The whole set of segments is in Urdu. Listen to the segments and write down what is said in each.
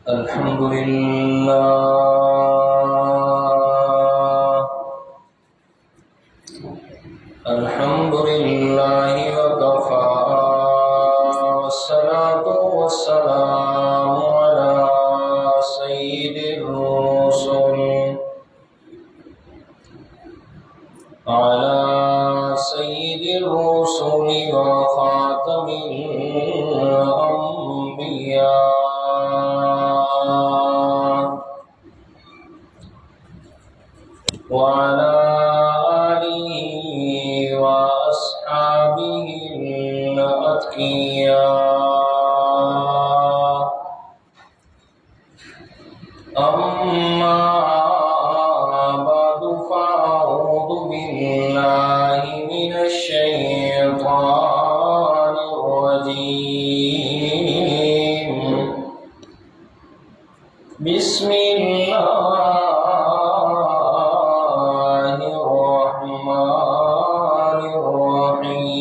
الحمد لله وكفى والصلاة والسلام على سيد الرسل وخاتم الأنبياء وعلى آله وأصحابه الأتقياء. أما بعد فأعوذ بالله من الشيطان الرجيم. بسم الله الرحمن الرحيم.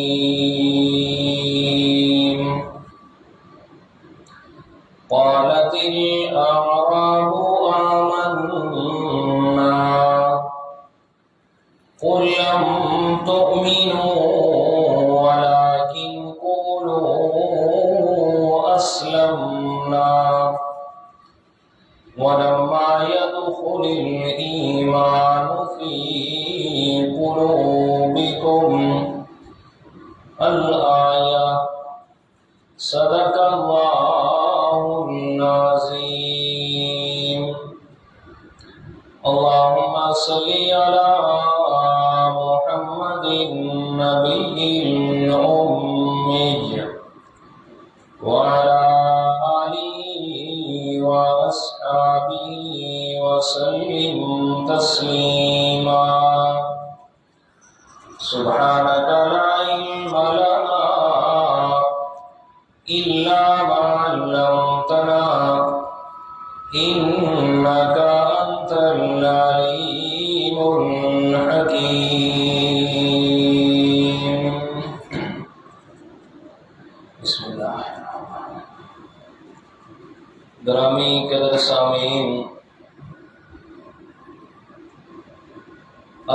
قالت الأعراب آمنا قل لم تؤمنوا ولكن قولوا أسلمنا ولما يدخل الإيمان في قلوبكم. الآية. صدق الله العظيم. اللهم صل على محمد النبي الأمي وعلى آله وأصحابه وسلم تسليما. سبحانك لا علم لنا إلا ما علمتنا إنك أنت العليم الحكيم. بسم اللہ. گرامی قدر سامعین،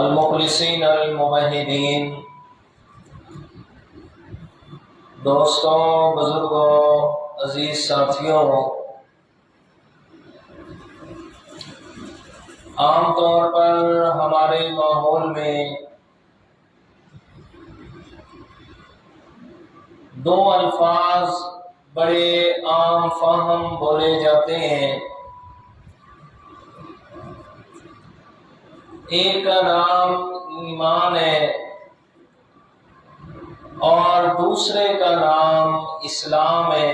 المخلصین الموحدین، دوستوں، بزرگوں، عزیز ساتھیوں، عام طور پر ہمارے ماحول میں دو الفاظ بڑے عام فہم بولے جاتے ہیں. ایک کا نام ایمان ہے اور دوسرے کا نام اسلام ہے.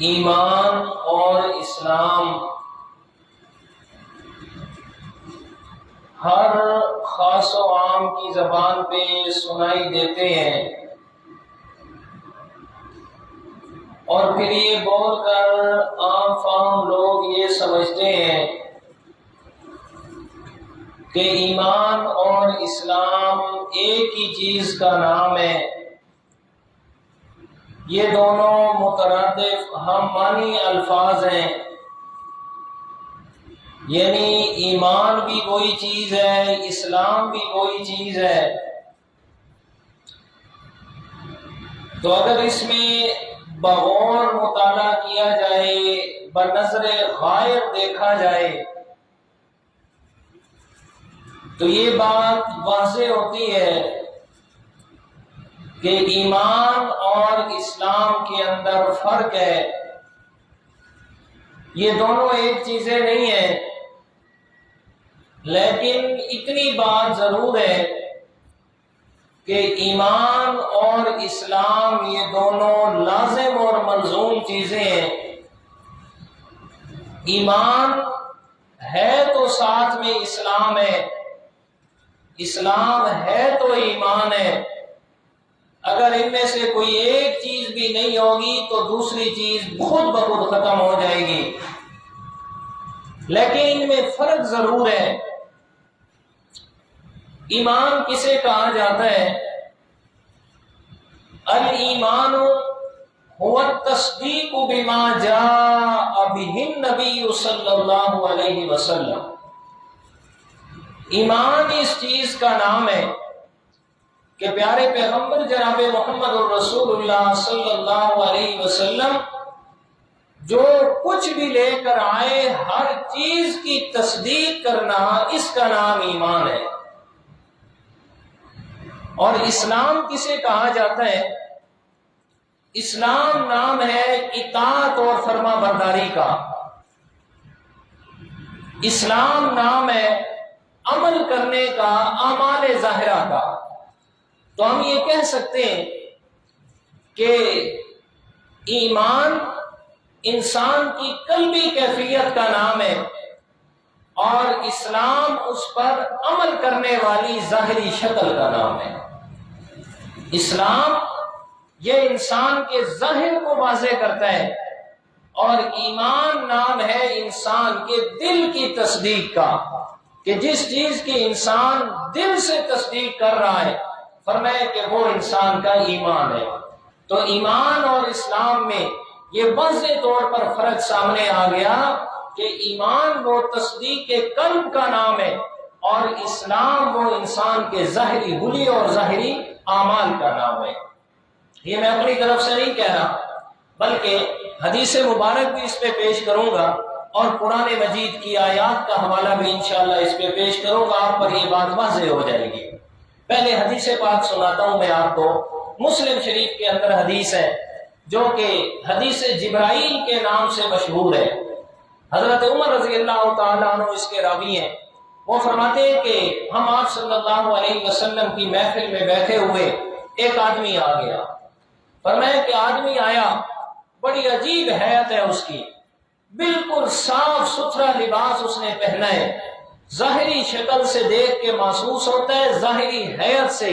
ایمان اور اسلام ہر خاص و عام کی زبان پہ سنائی دیتے ہیں اور پھر یہ بول کر عام فہم لوگ یہ سمجھتے ہیں کہ ایمان اور اسلام ایک ہی چیز کا نام ہے. یہ دونوں مترادف ہم معنی الفاظ ہیں، یعنی ایمان بھی کوئی چیز ہے، اسلام بھی کوئی چیز ہے. تو اگر اس میں بغور مطالعہ کیا جائے، بنظر غائب دیکھا جائے، تو یہ بات واضح ہوتی ہے کہ ایمان اور اسلام کے اندر فرق ہے. یہ دونوں ایک چیزیں نہیں ہیں، لیکن اتنی بات ضرور ہے کہ ایمان اور اسلام یہ دونوں لازم اور ملزوم چیزیں ہیں. ایمان ہے تو ساتھ میں اسلام ہے، اسلام ہے تو ایمان ہے. اگر ان میں سے کوئی ایک چیز بھی نہیں ہوگی تو دوسری چیز خود بخود ختم ہو جائے گی. لیکن ان میں فرق ضرور ہے. ایمان کسے کہا جاتا ہے؟ الایمان هو التصدیق بما جاء به النبی صلی اللہ علیہ وسلم. ایمان اس چیز کا نام ہے کہ پیارے پیغمبر جناب محمد الرسول اللہ صلی اللہ علیہ وسلم جو کچھ بھی لے کر آئے ہر چیز کی تصدیق کرنا، اس کا نام ایمان ہے. اور اسلام کسے کہا جاتا ہے؟ اسلام نام ہے اطاعت اور فرما برداری کا. اسلام نام ہے عمل کرنے کا، اعمال ظاہرہ کا. تو ہم یہ کہہ سکتے ہیں کہ ایمان انسان کی قلبی کیفیت کا نام ہے اور اسلام اس پر عمل کرنے والی ظاہری شکل کا نام ہے. اسلام یہ انسان کے ظاہر کو واضح کرتا ہے اور ایمان نام ہے انسان کے دل کی تصدیق کا، کہ جس چیز کی انسان دل سے تصدیق کر رہا ہے فرمائے کہ وہ انسان کا ایمان ہے. تو ایمان اور اسلام میں یہ واضح طور پر فرق سامنے آ گیا کہ ایمان وہ تصدیق کے قلب کا نام ہے اور اسلام وہ انسان کے ظاہری حلی اور ظاہری اعمال کا نام ہے. یہ میں اپنی طرف سے نہیں کہہ رہا، بلکہ حدیث مبارک بھی اس پہ پیش کروں گا اور قرآن مجید کی آیات کا حوالہ بھی انشاءاللہ اس پہ پیش کروں گا، آپ پر یہ بات واضح ہو جائے گی. پہلے حدیث پاک سناتا ہوں میں آپ کو. مسلم شریف کے اندر حدیث ہے جو کہ حدیث جبرائیل کے نام سے مشہور ہے. حضرت عمر رضی اللہ تعالیٰ عنہ اس کے راوی ہیں. وہ فرماتے ہیں کہ ہم آپ صلی اللہ علیہ وسلم کی محفل میں بیٹھے ہوئے ایک آدمی آ گیا. فرمایا کہ آدمی آیا، بڑی عجیب حیت ہے اس کی، بالکل صاف ستھرا لباس اس نے پہنا ہے. ظاہری شکل سے دیکھ کے محسوس ہوتا ہے، ظاہری حیت سے،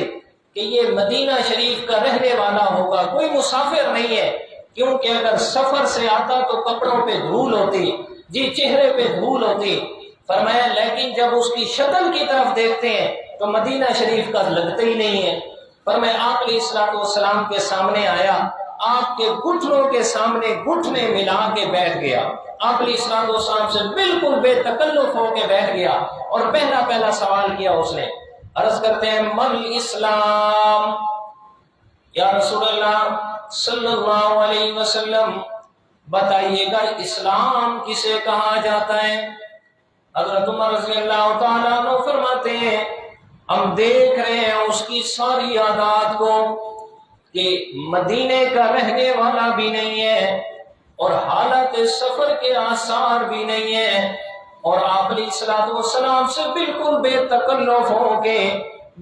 کہ یہ مدینہ شریف کا رہنے والا ہوگا، کوئی مسافر نہیں ہے. کیونکہ اگر سفر سے آتا تو کپڑوں پہ دھول ہوتی، جی چہرے پہ دھول ہوتی. فرمایا لیکن جب اس کی شکل کی طرف دیکھتے ہیں تو مدینہ شریف کا لگتا ہی نہیں ہے. فرمایا آپ علیہ الصلوۃ والسلام کے سامنے آیا، آپ کے گھٹنوں کے سامنے گھٹنے ملا کے بیٹھ گیا. آپ علیہ الصلوۃ والسلام سے بالکل بے تکلف ہو کے بیٹھ گیا اور پہلا سوال کیا اس نے. عرض کرتے ہیں مل اسلام، یا رسول اللہ صلی اللہ علیہ وسلم بتائیے گا اسلام کسے کہا جاتا ہے؟ حضرت عمر رضی اللہ تعالیٰ عنہ فرماتے ہیں ہم دیکھ رہے ہیں اس کی ساری عادات کو کہ مدینے کا رہنے والا بھی نہیں ہے اور حالت سفر کے آثار بھی نہیں ہے، اور آپ علیہ الصلوۃ والسلام سے بالکل بے تکلف ہو کے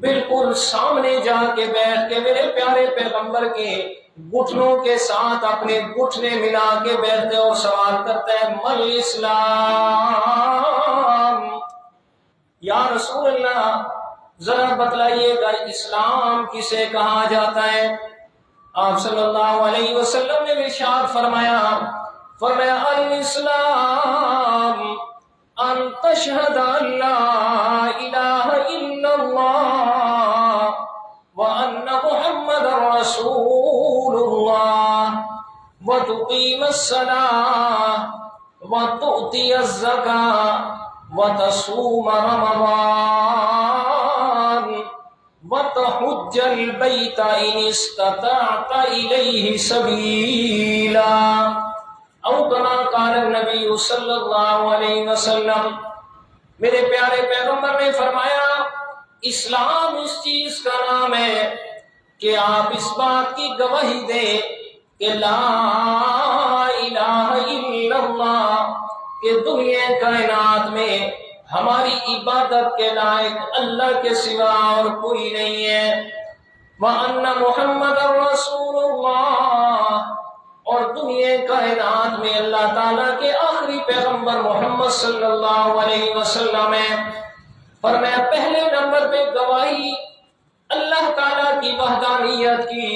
بالکل سامنے جا کے بیٹھ کے میرے پیارے پیغمبر کے گھٹنوں کے ساتھ اپنے گھٹنے ملا کے بیٹھتے اور سوال کرتا ہے مل اسلام، یا رسول اللہ ذرا بتلائیے گا اسلام کسے کہا جاتا ہے؟ آپ صلی اللہ علیہ وسلم نے ارشاد فرمایا الاسلام ان تشہد ان لا الہ الا اللہ وان محمد رسول اللہ وتقیم الصلاة وتؤتی الزکاة وتصوم رمضان وتحج البیت ان استطعت الیہ سبیلا او کما قال النبی صلی اللہ علیہ وسلم. میرے پیارے پیغمبر نے فرمایا اسلام اس چیز کا نام ہے کہ آپ اس بات کی گواہی دیں کہ لا الہ الا اللہ، کہ دنیا کائنات میں ہماری عبادت کے لائق اللہ کے سوا اور کوئی نہیں ہے، وَأَنَّ مُحَمَّدَ رَسُولُ اللَّهِ، اور دنیا کائنات میں اللہ تعالیٰ کے آخری پیغمبر محمد صلی اللہ علیہ وسلم ہے. فرمایا پہلے نمبر پہ گواہی اللہ تعالیٰ کی وحدانیت کی،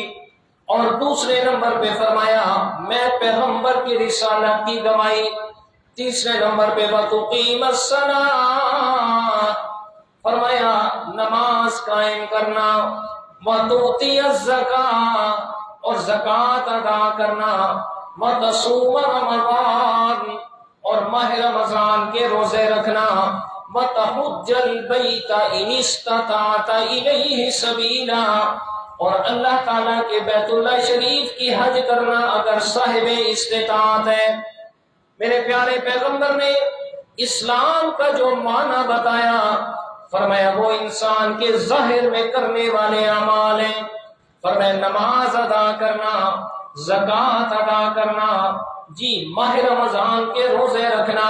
اور دوسرے نمبر پہ فرمایا میں پیغمبر کی رسالت کی گواہی، تیسرے نمبر پہ وَتُقِيمَ الصَّلَاةَ، فرمایا نماز قائم کرنا، وَتُؤْتِيَ الزَّكَاةَ اور زکوٰۃ ادا کرنا، وَتَصُومَ رمضان اور ماہ رمضان کے روزے رکھنا، وَتَحُجَّ الْبَيْتَ إِنِ اسْتَطَعْتَ إِلَيْهِ سَبِيلًا اور اللہ تعالیٰ کے بیت اللہ شریف کی حج کرنا اگر صاحب استطاعت ہے۔ میرے پیارے پیغمبر نے اسلام کا جو معنی بتایا، فرمایا وہ انسان کے ظاہر میں کرنے والے اعمال ہیں۔ فرمایا نماز ادا کرنا، زکوٰۃ ادا کرنا، جی ماہ رمضان کے روزے رکھنا،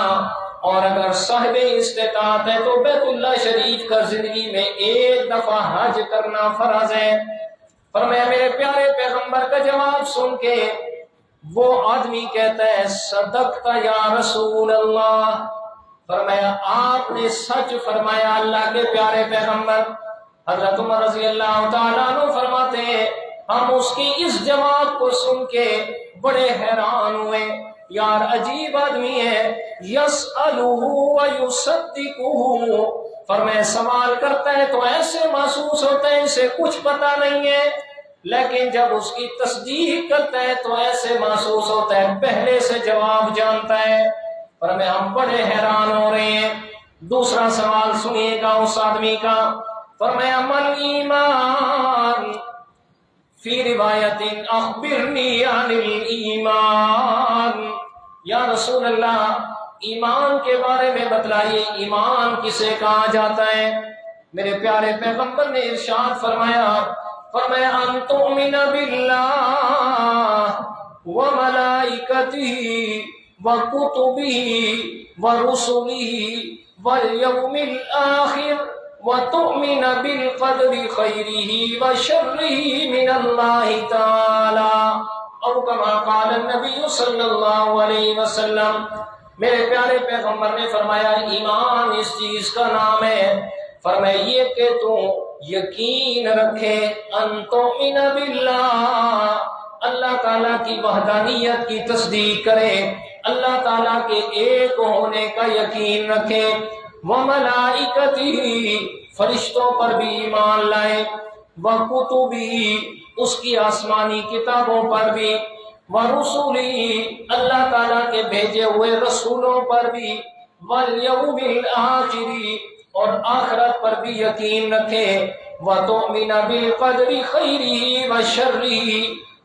اور اگر صاحب استطاعت ہے تو بیت اللہ شریف کا زندگی میں ایک دفعہ حج کرنا فرض ہے۔ فرمایا میرے پیارے پیغمبر کا جواب سن کے وہ آدمی کہتا ہے صدقت یا رسول اللہ، فرمایا آپ نے سچ فرمایا اللہ کے پیارے پیغمبر۔ حضرت عمر رضی اللہ تعالیٰ عنہ فرماتے ہیں ہم اس کی اس جواب کو سن کے بڑے حیران ہوئے، یار عجیب آدمی ہے، یسألہ ویصدقہ، فرمایا سوال کرتا ہے تو ایسے محسوس ہوتا ہے اسے کچھ پتہ نہیں ہے، لیکن جب اس کی تصدیق کرتا ہے تو ایسے محسوس ہوتا ہے پہلے سے جواب جانتا ہے۔ فرمایا ہم بڑے حیران ہو رہے ہیں۔ دوسرا سوال سنیے گا اس آدمی کا، فرمایا من ایمان، فی روایت اخبرنی عن الایمان، یا رسول اللہ ایمان کے بارے میں بتلائیے، ایمان کسے کہا جاتا ہے؟ میرے پیارے پیغمبر نے ارشاد فرمایا ان تؤمن باللہ وملائکتہ وکتبہ ورسلہ والیوم الآخر وتؤمن بالقدر خیرہ وشرہ من اللہ تعالی، او کما قال النبی صلی اللہ علیہ وسلم۔ میرے پیارے پیغمبر نے فرمایا ایمان اس چیز کا نام ہے، فرمایا یہ کہ تو یقین رکھے، ان تؤمن باللہ، اللہ تعالیٰ کی وحدانیت کی تصدیق کرے، اللہ تعالیٰ کے ایک ہونے کا یقین رکھے، وملائکتہ، فرشتوں پر بھی ایمان لائے، وکتبہ، اس کی آسمانی کتابوں پر بھی، ورسلہ، اللہ تعالیٰ کے بھیجے ہوئے رسولوں پر بھی، والیوم الآخر، اور آخرت پر بھی یقین رکھے، وتؤمن بالقدر خیرہ وشرہ،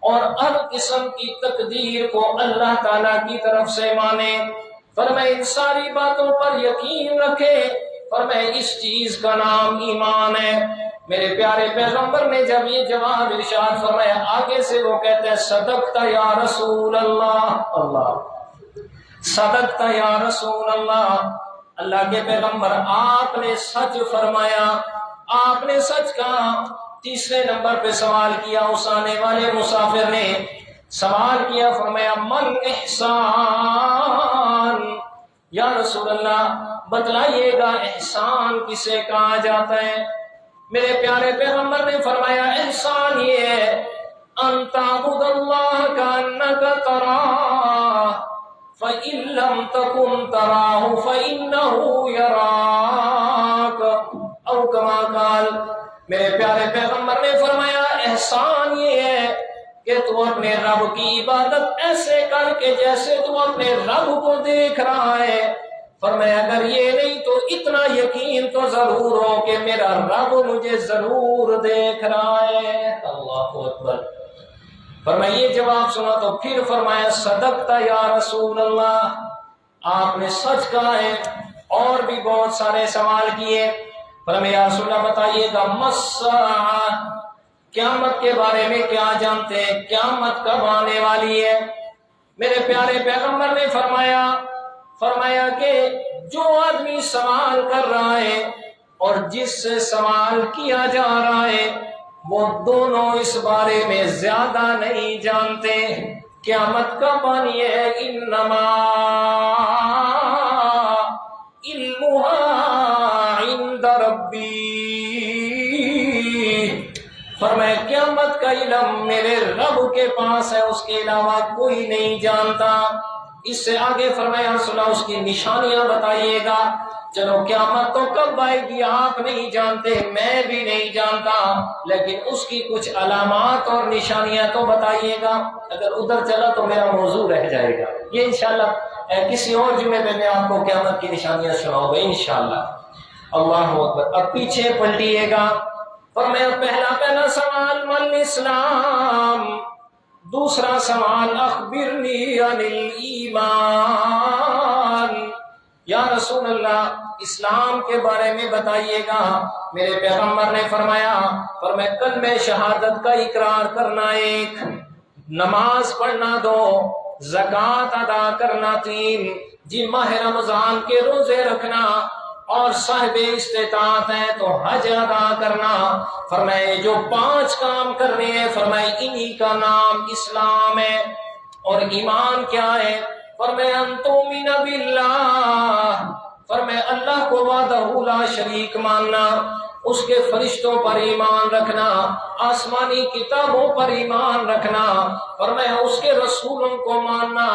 اور ہر قسم کی تقدیر کو اللہ تعالیٰ کی طرف سے مانے۔ فرمائے ان ساری باتوں پر یقین رکھے، فرمائے اس چیز کا نام ایمان ہے۔ میرے پیارے پیغمبر نے جب یہ جواب ارشاد فرمایا، آگے سے وہ کہتے ہیں صدقت یا رسول اللہ، اللہ صدقت یا رسول اللہ، اللہ کے پیغمبر آپ نے سچ فرمایا، آپ نے سچ کہا۔ تیسرے نمبر پہ سوال کیا اس آنے والے مسافر نے، سوال کیا، فرمایا من احسان، یا رسول اللہ بتلائیے گا احسان کسے کہا جاتا ہے؟ میرے پیارے پیغمبر نے فرمایا احسان یہ ہے ان تعبد اللہ کأنک تراہ فإن لم تكن تراہ فإنہ یراک، او کما قال، میرے پیارے پیغمبر نے فرمایا احسان یہ ہے کہ تو اپنے رب کی عبادت ایسے کر کے جیسے تو اپنے رب کو دیکھ رہا ہے۔ فرمایا اگر یہ نہیں تو اتنا یقین تو ضرور ہو کہ میرا رب مجھے ضرور دیکھ رہا ہے۔ اللہ اکبر۔ فرمایا یہ جواب سنا تو پھر فرمایا صدقت یا رسول اللہ، آپ نے سچ کہا ہے۔ اور بھی بہت سارے سوال کیے۔ فرمایا یا رسول اللہ بتائیے گا مساء، قیامت کے بارے میں کیا جانتے ہیں، قیامت کب آنے والی ہے؟ میرے پیارے پیغمبر نے فرمایا کہ جو آدمی سوال کر رہا ہے اور جس سے سوال کیا جا رہا ہے وہ دونوں اس بارے میں زیادہ نہیں جانتے قیامت کب آنی ہے۔ انما علمها عند ربی، فرمایا قیامت کا علم میرے رب کے پاس ہے، اس کے علاوہ کوئی نہیں جانتا۔ اس سے آگے فرمایا رسول اللہ اس کی نشانیاں بتائیے گا۔ چلو قیامت تو کب آئے گی آپ نہیں جانتے، میں بھی نہیں جانتا، لیکن اس کی کچھ علامات اور نشانیاں تو بتائیے گا۔ اگر ادھر چلا تو میرا موضوع رہ جائے گا، یہ انشاءاللہ کسی اور جمعے میں آپ کو قیامت کی نشانیاں سناؤں گا انشاءاللہ۔ اللہ اکبر۔ اب پیچھے پلٹیے گا، فرمایا پہلا سوال من اسلام، دوسرا سوال اخبرنی عن الایمان، یا رسول اللہ اسلام کے بارے میں بتائیے گا۔ میرے پیغمبر نے فرمایا کلمہ شہادت کا اقرار کرنا ایک، نماز پڑھنا دو، زکوٰۃ ادا کرنا تین، جی ماہ رمضان کے روزے رکھنا، اور صاحب استطاعت ہے تو حج ادا کرنا۔ فرمائے جو 5 کام کرنے ہیں، فرمائے انہی کا نام اسلام ہے۔ اور ایمان کیا ہے؟ فرمائے ان تؤمن باللہ، فرمائے اللہ کو وحدہ لا شریک ماننا، اس کے فرشتوں پر ایمان رکھنا، آسمانی کتابوں پر ایمان رکھنا، فرمایا اس کے رسولوں کو ماننا،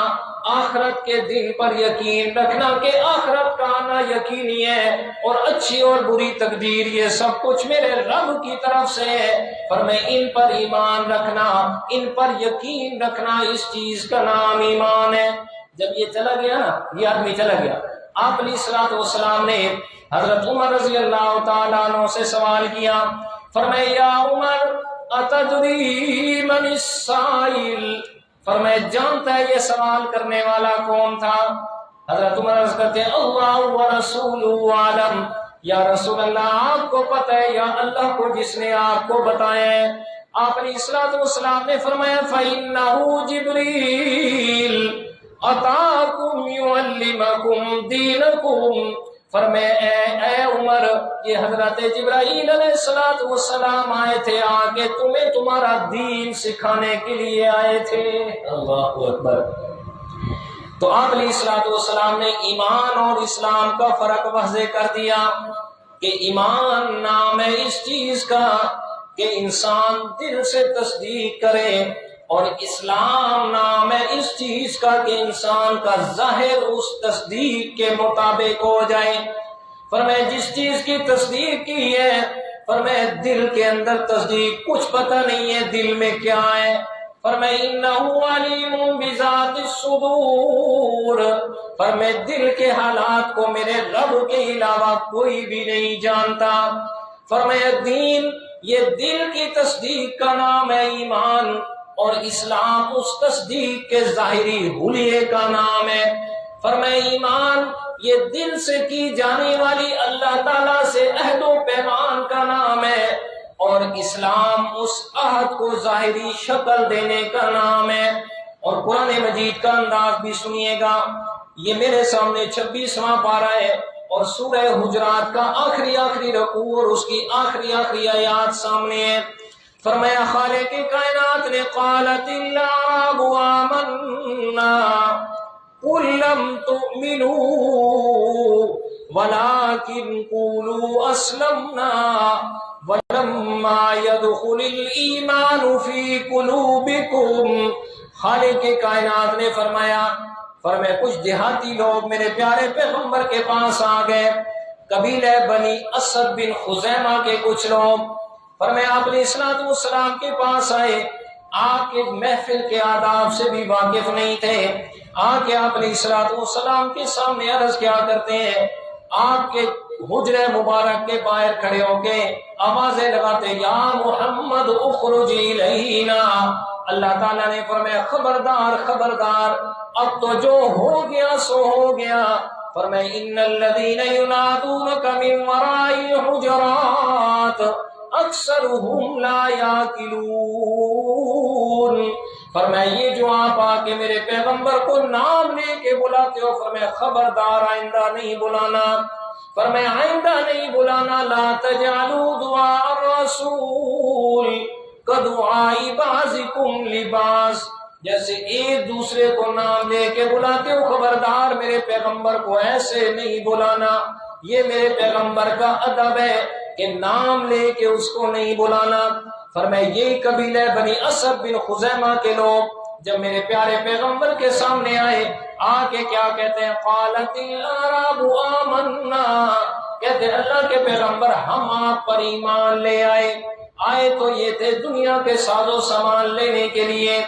آخرت کے دن پر یقین رکھنا کہ آخرت کا آنا یقینی ہے، اور اچھی اور بری تقدیر یہ سب کچھ میرے رب کی طرف سے ہے۔ فرمایا ان پر ایمان رکھنا، ان پر یقین رکھنا، اس چیز کا نام ایمان ہے۔ جب یہ چلا گیا نا، یہ آدمی چلا گیا، آپ علیہ الصلوۃ والسلام نے حضرت عمر رضی اللہ تعالیٰ عنہ سے سوال کیا، فرمایا یا عمر اتدری من السائل، فرمایا جانتا ہے یہ سوال کرنے والا کون تھا؟ حضرت عمر عرض کرتے ہیں اللہ ورسولہ عالم، یا رسول اللہ آپ کو پتہ ہے یا اللہ کو جس نے آپ کو بتایا ہے؟ آپ علیہ الصلوۃ والسلام نے فرمایا فإنہ جبریل اتاکم یعلمکم دینکم، فرمایا اے عمر یہ حضرت جبرائیل علیہ السلام آئے تھے، آگے تمہیں تمہارا دین سکھانے کے لیے آئے تھے۔ اللہ اکبر۔ تو آپ علیہ السلام نے ایمان اور اسلام کا فرق واضح کر دیا کہ ایمان نام ہے اس چیز کا کہ انسان دل سے تصدیق کرے، اور اسلام نام ہے اس چیز کا کہ انسان کا ظاہر اس تصدیق کے مطابق ہو جائے۔ فرمایا جس چیز کی تصدیق کی ہے، فرمایا دل کے اندر تصدیق کچھ پتہ نہیں ہے دل میں کیا ہے۔ فرمایا انہ علیم بذات الصدور، فرمایا دل کے حالات کو میرے رب کے علاوہ کوئی بھی نہیں جانتا۔ فرمایا دین یہ دل کی تصدیق کا نام ہے ایمان، اور اسلام اس تصدیق کے ظاہری حلیے کا نام ہے۔ فرمایا ایمان یہ دل سے کی جانے والی اللہ تعالیٰ سے عہد و پیمان کا نام ہے، اور اسلام اس عہد کو ظاہری شکل دینے کا نام ہے۔ اور قرآن مجید کا انداز بھی سنیے گا، یہ میرے سامنے 26واں پارہ ہے، اور سورہ حجرات کا آخری رکوع اور اس کی آخری آیات سامنے ہے۔ فرمایا خالق کائنات نے قالت الاعراب آمنا قل لم تؤمنوا ولكن قولوا اسلمنا ولما يدخل الايمان في قلوبكم۔ خالق کائنات نے فرمایا کچھ دیہاتی لوگ میرے پیارے پیغمبر کے پاس آ گئے، قبیلہ بنی اسد بن خزیمہ کے کچھ لوگ، فرمایا آپ علیہ السلام کے پاس آئے، آپ کے محفل کے آداب سے بھی واقف نہیں تھے، آ کے آپ علیہ السلام کے سامنے عرض کیا کرتے ہیں، آپ کے حجرہ مبارک کے باہر کھڑے ہو کے آوازیں لگاتے یا محمد اخرج الینا۔ اللہ تعالیٰ نے فرمایا خبردار، اب تو جو ہو گیا سو ہو گیا۔ فرمایا ان الذین ینادونک من وراء الحجرات اکثرهم لا یعقلون۔ فرمایا یہ جو آپ آ کے میرے پیغمبر کو نام لے کے بلاتے ہو، فرمایا خبردار آئندہ نہیں بلانا، فرمایا آئندہ نہیں بلانا، لا تجعلوا دعاء الرسول کدعاء بعضکم لبعض، جیسے ایک دوسرے کو نام لے کے بلاتے ہو، خبردار میرے پیغمبر کو ایسے نہیں بلانا۔ یہ میرے پیغمبر کا ادب ہے کہ نام لے کے اس کو نہیں بلانا۔ فرمایا یہی قبیلہ بنی اسد بن خزیمہ کے لوگ جب میرے پیارے پیغمبر کے سامنے آئے، آ کے کیا کہتے ہیں؟ قالت الاعراب آمنا، کہتے ہیں اللہ کے پیغمبر ہم آپ پر ایمان لے آئے تو یہ تھے دنیا کے ساز و سامان لینے کے لیے۔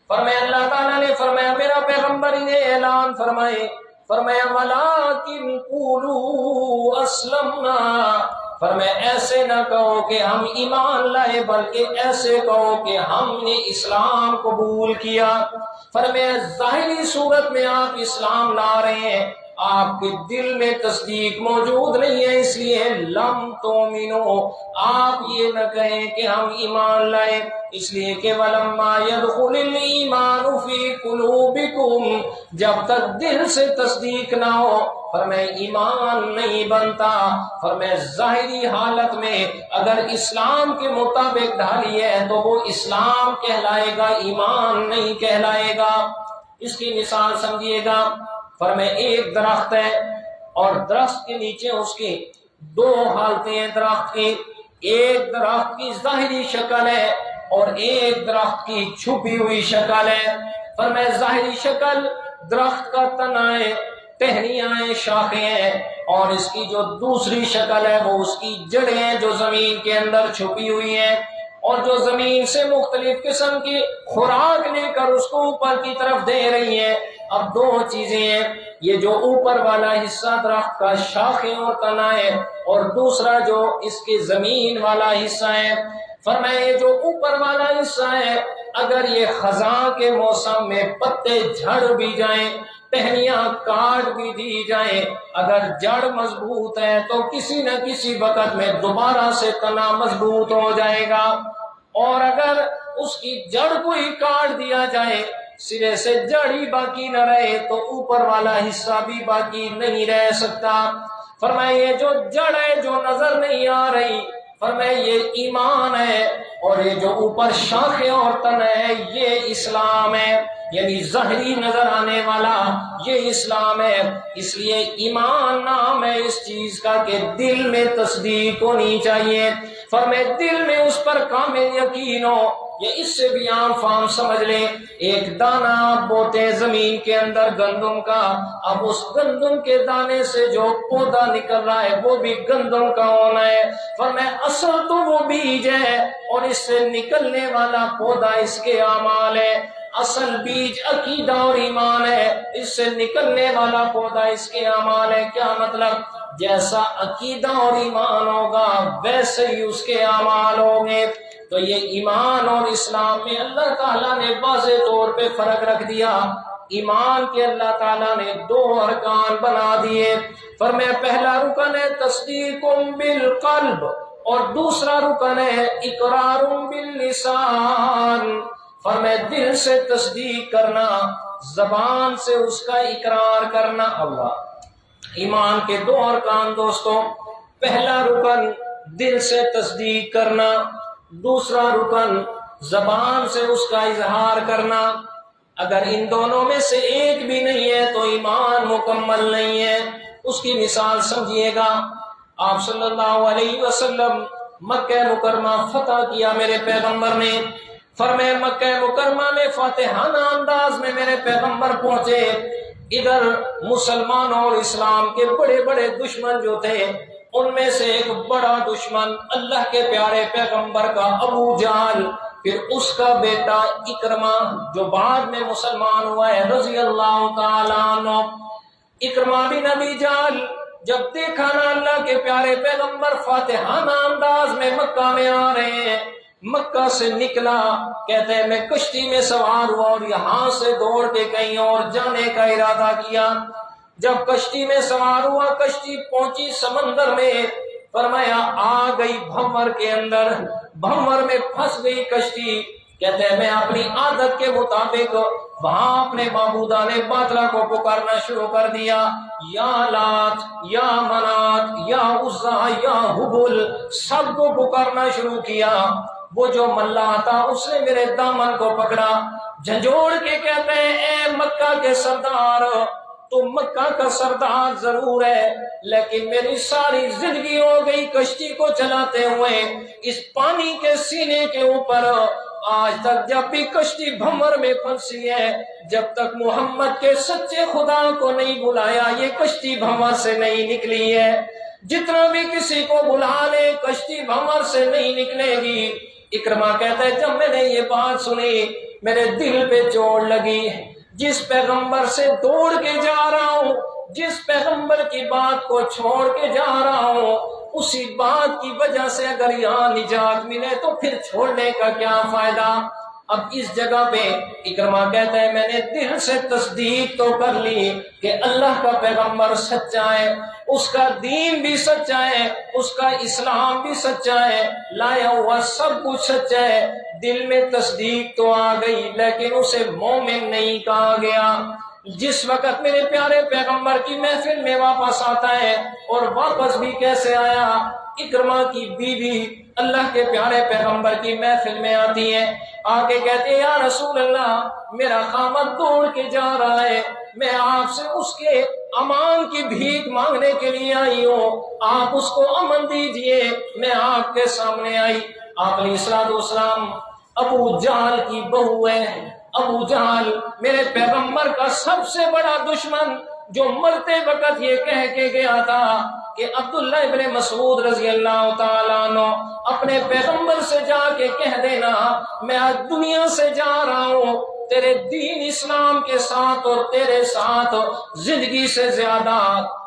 فرمایا اللہ تعالیٰ نے فرمایا میرا پیغمبر انہیں اعلان فرمایا وَلَٰكِنْ قُولُوا أَسْلَمْنَا، فرمایا ایسے نہ کہو کہ ہم ایمان لائے، بلکہ ایسے کہو کہ ہم نے اسلام قبول کیا۔ فرمایا ظاہری صورت میں آپ اسلام لا رہے ہیں، آپ کے دل میں تصدیق موجود نہیں ہے، اس لیے لم تؤمنو، آپ یہ نہ کہیں کہ ہم ایمان لائے، اس لیے کہ وَلَمَّا يَدْخُلِ الْإِيمَانُ فِي قُلُوبِكُمْ، جب تک دل سے تصدیق نہ ہو فرمایا ایمان نہیں بنتا۔ فرمایا ظاہری حالت میں اگر اسلام کے مطابق ڈھالی ہے تو وہ اسلام کہلائے گا، ایمان نہیں کہلائے گا۔ اس کی مثال سمجھیے گا، فرمایا ایک درخت ہے اور درخت کے نیچے اس کی دو حالتیں ہیں درخت کی، ایک درخت کی ظاہری شکل ہے اور ایک درخت کی چھپی ہوئی شکل ہے۔ فرمایا ظاہری شکل درخت کا تنا ہے، ٹہنیاں ہیں، شاخیں ہیں، اور اس کی جو دوسری شکل ہے وہ اس کی جڑیں ہیں جو زمین کے اندر چھپی ہوئی ہیں، اور جو زمین سے مختلف قسم کی خوراک لے کر اس کو اوپر کی طرف دے رہی ہیں۔ اب دو چیزیں ہیں، یہ جو اوپر والا حصہ درخت کا شاخیں اور تنا ہے، اور دوسرا جو اس کے زمین والا حصہ ہے۔ فرمایا یہ جو اوپر والا حصہ ہے اگر یہ خزاں کے موسم میں پتے جھڑ بھی جائیں، ٹہنیاں کاٹ بھی دی جائیں، اگر جڑ مضبوط ہے تو کسی نہ کسی وقت میں دوبارہ سے تنا مضبوط ہو جائے گا، اور اگر اس کی جڑ کو ہی کاٹ دیا جائے، سرے سے جڑ ہی باقی نہ رہے، تو اوپر والا حصہ بھی باقی نہیں رہ سکتا۔ فرمایا یہ جو جڑ ہے جو نظر نہیں آ رہی، فرمایا یہ ایمان ہے، اور یہ جو اوپر شاخیں اور تن ہے یہ اسلام ہے، یعنی ظاہری نظر آنے والا یہ اسلام ہے۔ اس لیے ایمان نام ہے اس چیز کا کہ دل میں تصدیق ہونی چاہیے، فرمایا دل میں اس پر کامل یقین ہو۔ یہ اس سے بھی عام فام سمجھ لیں، ایک دانہ آپ بوتے ہیں زمین کے اندر گندم کا، اب اس گندم کے دانے سے جو پودا نکل رہا ہے وہ بھی گندم کا ہونا ہے۔ فرمایا اصل تو وہ بیج ہے اور اس سے نکلنے والا پودا اس کے اعمال ہے۔ اصل بیج عقیدہ اور ایمان ہے، اس سے نکلنے والا پودا اس کے اعمال ہے۔ کیا مطلب؟ جیسا عقیدہ اور ایمان ہوگا ویسے ہی اس کے اعمال ہوں گے۔ تو یہ ایمان اور اسلام میں اللہ تعالیٰ نے واضح طور پہ فرق رکھ دیا۔ ایمان کے اللہ تعالیٰ نے دو ارکان بنا دیے، فرمایا پہلا رکن ہے تصدیق بالقلب، اور دوسرا رکن ہے اقرار باللسان۔ فرمایا دل سے تصدیق کرنا، زبان سے اس کا اقرار کرنا۔ اللہ ایمان کے دو ارکان دوستوں، پہلا رکن دل سے تصدیق کرنا، دوسرا رکن زبان سے اس کا اظہار کرنا۔ اگر ان دونوں میں سے ایک بھی نہیں ہے تو ایمان مکمل نہیں ہے۔ اس کی مثال سمجھیے گا، آپ صلی اللہ علیہ وسلم مکہ مکرمہ فتح کیا میرے پیغمبر نے، فرمایا مکہ مکرمہ میں فاتحانہ انداز میں میرے پیغمبر پہنچے، ادھر مسلمانوں اور اسلام کے بڑے بڑے دشمن جو تھے ان میں سے ایک بڑا دشمن اللہ کے پیارے پیغمبر کا ابو جہل، پھر اس کا بیٹا اکرمہ جو بعد میں مسلمان ہوا ہے رضی اللہ تعالیٰ عنہ۔ اکرمہ بن ابی جہل جب دیکھا نا اللہ کے پیارے پیغمبر فاتحانہ انداز میں مکہ میں آ رہے ہیں، مکہ سے نکلا، کہتے ہیں میں کشتی میں سوار ہوا اور یہاں سے دوڑ کے کہیں اور جانے کا ارادہ کیا۔ جب کشتی میں سوار ہوا، کشتی پہنچی سمندر میں، فرمایا آ گئی بھنور کے اندر، بھنور میں پھنس گئی کشتی۔ کہتے ہیں میں اپنی عادت کے مطابق وہاں اپنے معبودان باطلہ کو پکارنا شروع کر دیا، یا لات یا منات یا عزا یا حبل، سب کو پکارنا شروع کیا۔ وہ جو ملا تھا اس نے میرے دامن کو پکڑا، جھنجھوڑ کے کہتے ہیں اے مکہ کے سردار، تو مکہ کا سردار ضرور ہے لیکن میری ساری زندگی ہو گئی کشتی کو چلاتے ہوئے اس پانی کے سینے کے اوپر، آج تک جب بھی کشتی بھنور میں پھنسی ہے، جب تک محمد کے سچے خدا کو نہیں بلایا یہ کشتی بھنور سے نہیں نکلی ہے۔ جتنا بھی کسی کو بلا لے کشتی بھنور سے نہیں نکلے گی۔ اکرمہ کہتا ہے جب میں نے یہ بات سنی میرے دل پہ چوٹ لگی، جس پیغمبر سے دوڑ کے جا رہا ہوں، جس پیغمبر کی بات کو چھوڑ کے جا رہا ہوں، اسی بات کی وجہ سے اگر یہاں نجات ملے تو پھر چھوڑنے کا کیا فائدہ۔ اب اس جگہ پہ اکرمہ کہتا ہے میں نے دل سے تصدیق تو کر لی کہ اللہ کا پیغمبر سچا ہے، اس کا دین بھی سچا ہے، اس کا اسلام بھی سچا ہے، لایا ہوا سب کچھ سچا ہے، دل میں تصدیق تو آ گئی لیکن اسے مومن نہیں کہا گیا۔ جس وقت میرے پیارے پیغمبر کی محفل میں واپس آتا ہے، اور واپس بھی کیسے آیا، اکرمہ کی بیوی اللہ کے پیارے پیغمبر کی محفل میں آتی ہے، آ کے کہتے ہیں یا رسول اللہ میرا خامد دوڑ کے جا رہا ہے، میں آپ سے اس کے امان کی بھیک مانگنے کے لیے آئی ہوں، آپ اس کو امن دیجئے۔ میں آپ کے سامنے آئی، آپ علیہ الصلوۃ والسلام ابو جہل کی بہو ہے۔ ابو جہل میرے پیغمبر کا سب سے بڑا دشمن، جو مرتے وقت یہ کہہ کے گیا تھا کہ عبداللہ ابن مسعود رضی اللہ تعالیٰ عنہ اپنے پیغمبر سے جا کے کہہ دینا میں آج دنیا سے جا رہا ہوں تیرے دین اسلام کے ساتھ اور تیرے ساتھ زندگی سے زیادہ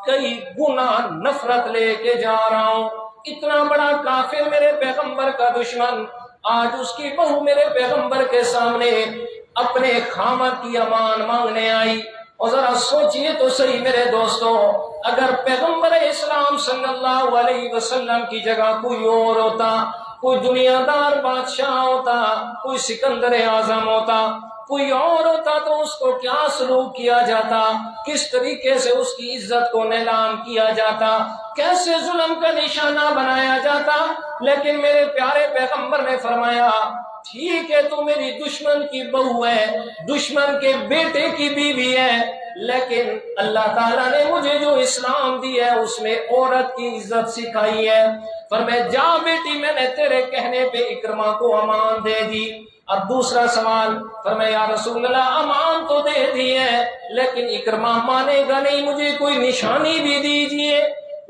کئی گنا نفرت لے کے جا رہا ہوں۔ اتنا بڑا کافر میرے پیغمبر کا دشمن، آج اس کی بہو میرے پیغمبر کے سامنے اپنے خامد کی امان مانگنے آئی۔ اور ذرا سوچئے تو صحیح میرے دوستوں، اگر پیغمبر اسلام صلی اللہ علیہ وسلم کی جگہ کوئی اور ہوتا، کوئی دنیا دار بادشاہ ہوتا، کوئی سکندر اعظم ہوتا، کوئی اور ہوتا تو اس کو کیا سلوک کیا جاتا، کس طریقے سے اس کی عزت کو نیلام کیا جاتا، کیسے ظلم کا نشانہ بنایا جاتا۔ لیکن میرے پیارے پیغمبر نے فرمایا ٹھیک ہے تو میری دشمن کی بہو ہے، دشمن کے بیٹے کی بیوی ہے، لیکن اللہ تعالیٰ نے مجھے جو اسلام دی ہے اس میں عورت کی عزت سکھائی ہے۔ فرمایا جا بیٹی میں نے تیرے کہنے پہ اکرمہ کو امان دے دی۔ اب دوسرا سوال، فرمایا یا رسول اللہ امان تو دے دی ہے لیکن اکرمہ مانے گا نہیں، مجھے کوئی نشانی بھی دیجیے۔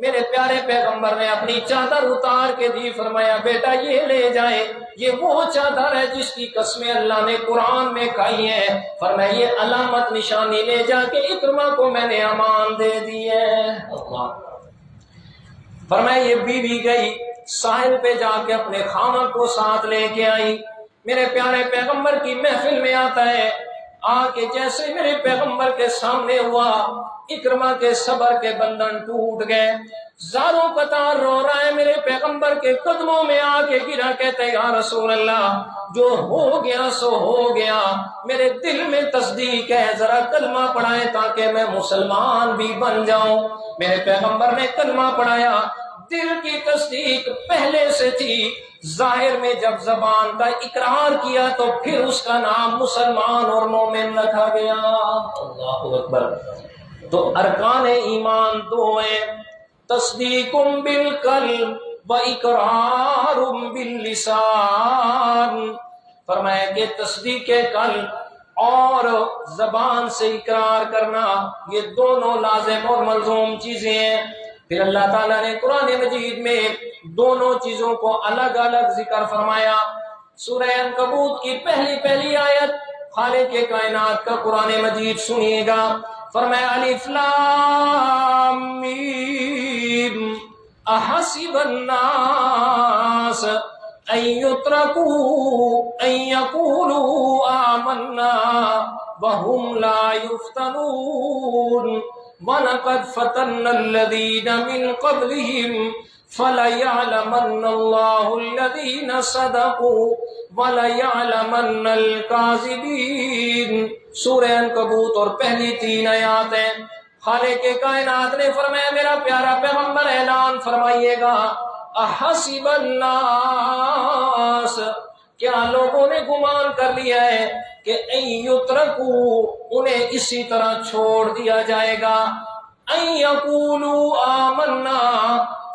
میرے پیارے پیغمبر نے اپنی چادر اتار کے دی، فرمایا بیٹا یہ لے جائے، یہ وہ چادر ہے جس کی قسمیں اللہ نے قرآن میں کھائی ہیں، فرمایا یہ علامت نشانی لے جا کے اکرمہ کو میں نے امان دے دی ہے۔ فرمایا یہ بیوی گئی ساحل پہ جا کے اپنے خامد کو ساتھ لے کے آئی۔ میرے پیارے پیغمبر کی محفل میں آتا ہے، آ کے جیسے میرے پیغمبر کے سامنے ہوا اکرمہ کے صبر کے بندھن ٹوٹ گئے، زاروں قطار رو رہا ہے، میرے پیغمبر کے قدموں میں آ کے گرا، کہتے ہیں یا رسول اللہ جو ہو گیا سو ہو گیا، میرے دل میں تصدیق ہے، ذرا کلمہ پڑھائیں تاکہ میں مسلمان بھی بن جاؤں۔ میرے پیغمبر نے کلمہ پڑھایا، دل کی تصدیق پہلے سے تھی، ظاہر میں جب زبان کا اقرار کیا تو پھر اس کا نام مسلمان اور مومن رکھا گیا۔ اللہ اکبر۔ تو ارکان ایمان دو ہیں، تصدیق بالقلب و اقرار باللسان۔ فرمایا کہ تصدیق قلب اور زبان سے اقرار کرنا یہ دونوں لازم اور ملزوم چیزیں ہیں۔ پھر اللہ تعالیٰ نے قرآن مجید میں دونوں چیزوں کو الگ الگ ذکر فرمایا۔ سورہ عنکبوت کی پہلی آیت خالق کائنات کا قرآن مجید سنیے گا، فرمایا الف لام میم احسب الناس ان يتركوا ان يقولوا آمنا وهم لا يفتنون وَلَقَدْ فَتَنَّا الَّذِينَ مِنْ قَبْلِهِمْ فَلَيَعْلَمَنَّ اللَّهُ الَّذِينَ صَدَقُوا وَلَيَعْلَمَنَّ الْكَاذِبِينَ۔ سورہ عنکبوت اور پہلی 3 آیات ہیں۔ خالق کائنات نے فرمایا میرا پیارا پیغمبر اعلان فرمائیے گا احسب الناس، کیا لوگوں نے گمان کر لیا ہے کہ ان یترکوا انہیں اسی طرح چھوڑ دیا جائے گا، ان یقولوا آمنا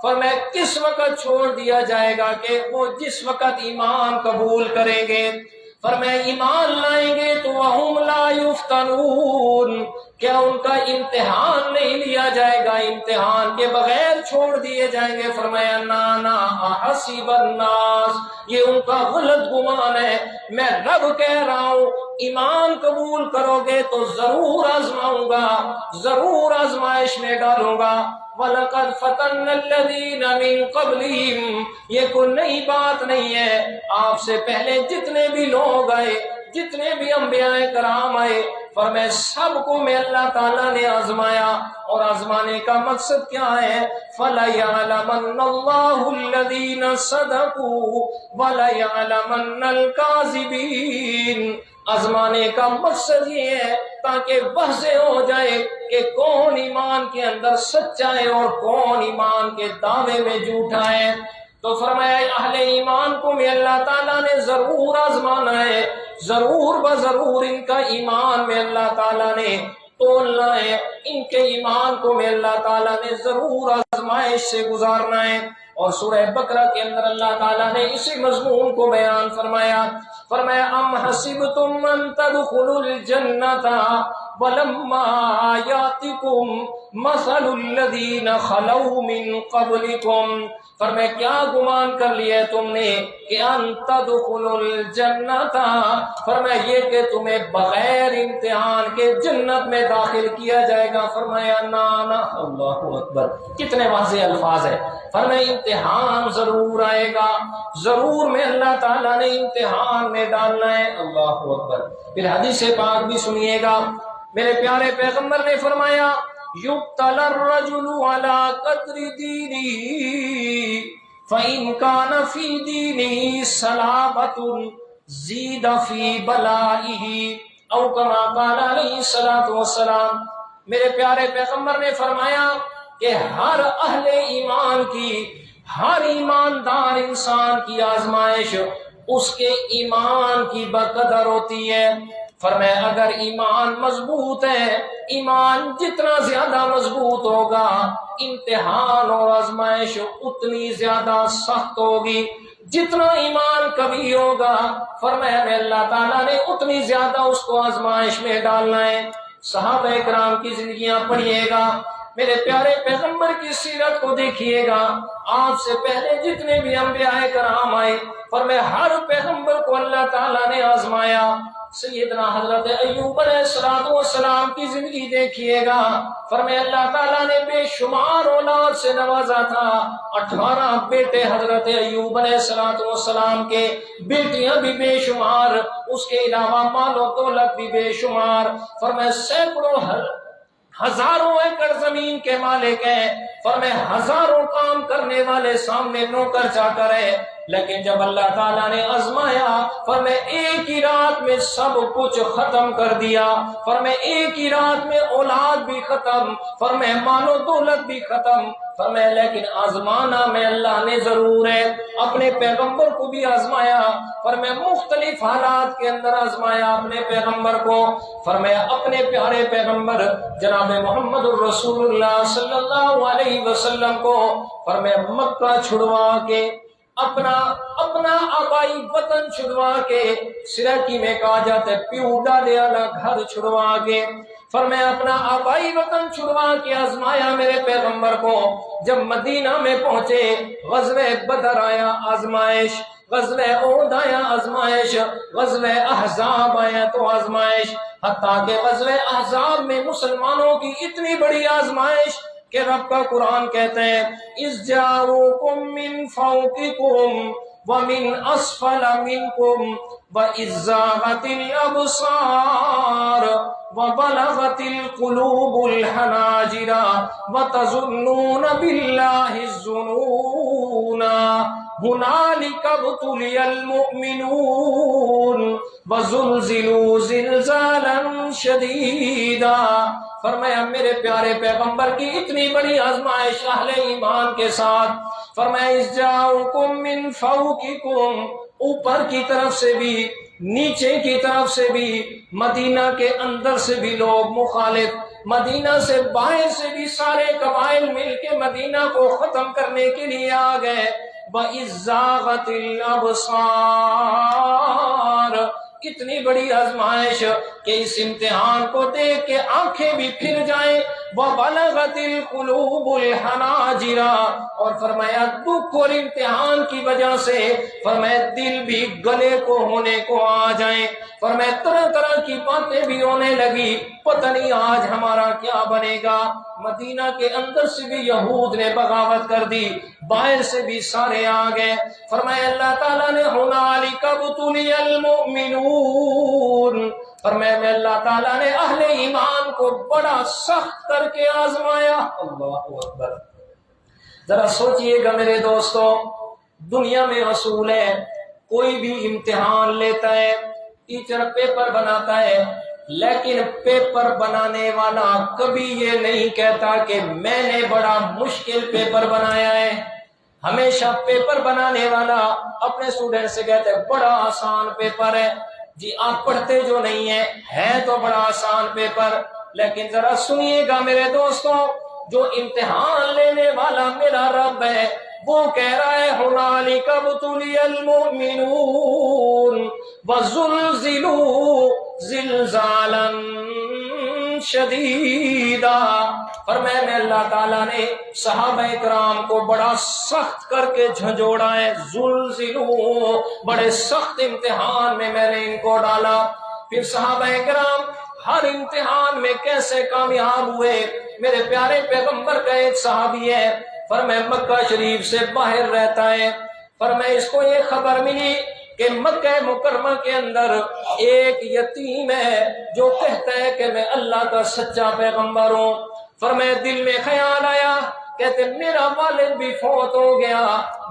فرمایا کس وقت چھوڑ دیا جائے گا کہ وہ جس وقت ایمان قبول کریں گے، فرمایا ایمان لائیں گے تو وہم لا یفتنون، کیا ان کا امتحان نہیں لیا جائے گا، امتحان کے بغیر چھوڑ دیے جائیں گے؟ فرمایا نا حسب الناس، یہ ان کا غلط گمان ہے، میں رب کہہ رہا ہوں ایمان قبول کرو گے تو ضرور آزماؤں گا، ضرور آزمائش میں ڈالوں گا۔ وَلَقَدْ فَتَنَّ الَّذِينَ مِن قَبْلِهِمْ، یہ کوئی نئی بات نہیں ہے، آپ سے پہلے جتنے بھی لوگ آئے، جتنے بھی انبیاء کرام آئے، فرمائے سب کو میں اللہ تعالیٰ نے آزمایا، اور آزمانے کا مقصد کیا ہے؟ فَلَيَعْلَمَنَّ اللَّهُ الَّذِينَ صَدَقُوا وَلَيَعْلَمَنَّ الْكَاذِبِينَ۔ آزمانے کا مقصد یہ ہے تاکہ واضح ہو جائے کہ کون ایمان کے اندر سچا ہے اور کون ایمان کے دعوے میں جھوٹا ہے۔ تو فرمایا اہل ایمان کو میں اللہ تعالیٰ نے ضرور آزمانا ہے، ضرور بضرور ان کا ایمان میں اللہ تعالیٰ نے تولنا ہے، ان کے ایمان کو میں اللہ تعالیٰ نے ضرور آزمائش سے گزارنا ہے۔ اور سورہ بقرہ کے اندر اللہ تعالیٰ نے اسی مضمون کو بیان فرمایا، فرمایا ام حسبتم ان تدخلوا الجنۃ ولما یاتکم مثل الذین خلوا من قبلکم، فرمایا کیا گمان کر لیا تم نے کہ ان تدخلوا الجنۃ، فرمایا یہ کہ تمہیں بغیر امتحان کے جنت میں داخل کیا جائے گا؟ فرمایا نا اللہ اکبر، کتنے واضح الفاظ ہیں۔ فرمایا امتحان ضرور آئے گا، ضرور میں اللہ تعالیٰ نے امتحان میں ڈالنا ہے۔ اللہ اکبر۔ پھر حدیث پاک بھی سنیے گا، میرے پیارے پیغمبر نے فرمایا یبتلی الرجل علی قدر دینہ فإن کان فی دینہ صلابۃ زید فی بلائہ، او کما قال علیہ الصلوۃ والسلام۔ میرے پیارے پیغمبر نے فرمایا کہ ہر اہل ایمان کی، ہر ایماندار انسان کی آزمائش اس کے ایمان کی بقدر ہوتی ہے۔ فرمایا اگر ایمان مضبوط ہے، ایمان جتنا زیادہ مضبوط ہوگا امتحان اور آزمائش اتنی زیادہ سخت ہوگی، جتنا ایمان کبھی ہوگا فرمایا میں اللہ تعالیٰ نے اتنی زیادہ اس کو آزمائش میں ڈالنا ہے۔ صحابہ کرام کی زندگیاں پڑھیے گا، میرے پیارے پیغمبر کی سیرت کو دیکھیے گا، آپ سے پہلے جتنے بھی انبیاء کرام آئے فرمایا ہر پیغمبر کو اللہ تعالیٰ نے آزمایا۔ سیدنا حضرت ایوب علیہ السلام کی زندگی دیکھیے گا، فرمایا اللہ تعالیٰ نے بے شمار اولاد سے نوازا تھا، 18 بیٹے حضرت ایوب علیہ السلام کے، بیٹیاں بھی بے شمار، اس کے علاوہ مال و دولت بھی بے شمار، فرمایا سینکڑوں ہزاروں ایکڑ زمین کے مالک ہیں، فرمایا ہزاروں کام کرنے والے سامنے نوکر چاکر ہے، لیکن جب اللہ تعالیٰ نے آزمایا فرمایا ایک ہی رات میں سب کچھ ختم کر دیا، فرمایا ایک ہی رات میں اولاد بھی ختم، فرمایا مال و دولت بھی ختم، فرمایا لیکن آزمانا میں اللہ نے ضرور ہے۔ اپنے پیغمبر کو بھی آزمایا، فرمایا مختلف حالات کے اندر آزمایا اپنے پیغمبر کو، فرمایا اپنے پیارے پیغمبر جناب محمد الرسول اللہ صلی اللہ علیہ وسلم کو فرمایا مکہ چھڑوا کے، اپنا آبائی وطن چھڑوا کے، سراکی میں کہا جاتا ہے پیو ڈالے والا گھر چھڑوا کے، فرمایا اپنا آبائی وطن چھڑوا کے آزمایا میرے پیغمبر کو۔ جب مدینہ میں پہنچے غزوہ بدر آیا آزمائش، غزوہ احد آیا آزمائش، غزوہ احزاب آیا تو آزمائش، حتیٰ کہ غزوہ احزاب میں مسلمانوں کی اتنی بڑی آزمائش کہ رب کا قرآن کہتے ہیں اِذْ جَاءُوكُم مِّن فَوْقِكُمْ وَمِنْ أَسْفَلَ مِنْكُمْ وَإِذْ زَاغَتِ الْأَبْصَارُ وَبَلَغَتِ الْقُلُوبُ الْحَنَاجِرَ وَتَظُنُّونَ بِاللَّهِ الظُّنُونَ هُنَالِكَ ابْتُلِيَ الْمُؤْمِنُونَ وَزُلْزِلُوا زِلْزَالًا شَدِيدًا۔ فرمایا میرے پیارے پیغمبر کی اتنی بڑی آزمائش اہل ایمان کے ساتھ، فرمایا اِذْ جَاءُوكُم مِّن فَوْقِكُمْ، اوپر کی طرف سے بھی نیچے کی طرف سے بھی، مدینہ کے اندر سے بھی لوگ مخالف، مدینہ سے باہر سے بھی سارے قبائل مل کے مدینہ کو ختم کرنے کے لیے آ گئے۔ وَإِذْ زَاغَتِ الْأَبْصَارُ، کتنی بڑی آزمائش کہ اس امتحان کو دیکھ کے آنکھیں بھی پھر جائیں. وَبَلَغَتِ الْقُلُوبُ الْحَنَاجِرَ، اور فرمایا دکھ اور امتحان کی وجہ سے فرمایا دل بھی گلے کو ہونے کو آ جائیں. فرمایا طرح طرح کی باتیں بھی ہونے لگی، پتہ نہیں آج ہمارا کیا بنے گا. مدینہ کے اندر سے بھی یہود نے بغاوت کر دی، باہر سے بھی سارے آ گئے. فرمایا اللہ تعالیٰ نے هُنَالِكَ ابْتُلِيَ الْمُؤْمِنُونَ، فرمایا میں اللہ تعالیٰ نے اہل ایمان کو بڑا سخت کر کے آزمایا. اللہ اکبر. ذرا سوچئے گا میرے دوستو، دنیا میں اصول ہے، کوئی بھی امتحان لیتا ہے، ٹیچر پیپر بناتا ہے، لیکن پیپر بنانے والا کبھی یہ نہیں کہتا کہ میں نے بڑا مشکل پیپر بنایا ہے. ہمیشہ پیپر بنانے والا اپنے اسٹوڈنٹ سے کہتے ہیں بڑا آسان پیپر ہے. جی آپ پڑھتے جو نہیں ہے تو بڑا آسان پیپر. لیکن ذرا سنیے گا میرے دوستوں، جو امتحان لینے والا میرا رب ہے وہ کہہ رہا ہے هُنَالِكَ ابْتُلِيَ الْمُؤْمِنُونَ وَزُلْزِلُوا زِلْزَالًا شَدِيدًا. فرمایا میں اللہ تعالیٰ نے صحابہ کرام کو بڑا سخت کر کے جھنجھوڑا ہے. زلزلوا، بڑے سخت امتحان میں نے ان کو ڈالا. پھر صحابہ کرام ہر امتحان میں کیسے کامیاب ہوئے. میرے پیارے پیغمبر کا ایک صحابی ہے، فرمایا مکہ شریف سے باہر رہتا ہے. فرمایا اس کو یہ خبر ملی کہ مکہ مکرمہ کے اندر ایک یتیم ہے جو کہتا ہے کہ میں اللہ کا سچا پیغمبر ہوں. فرمایا دل میں خیال آیا، کہتے میرا والد بھی فوت ہو گیا،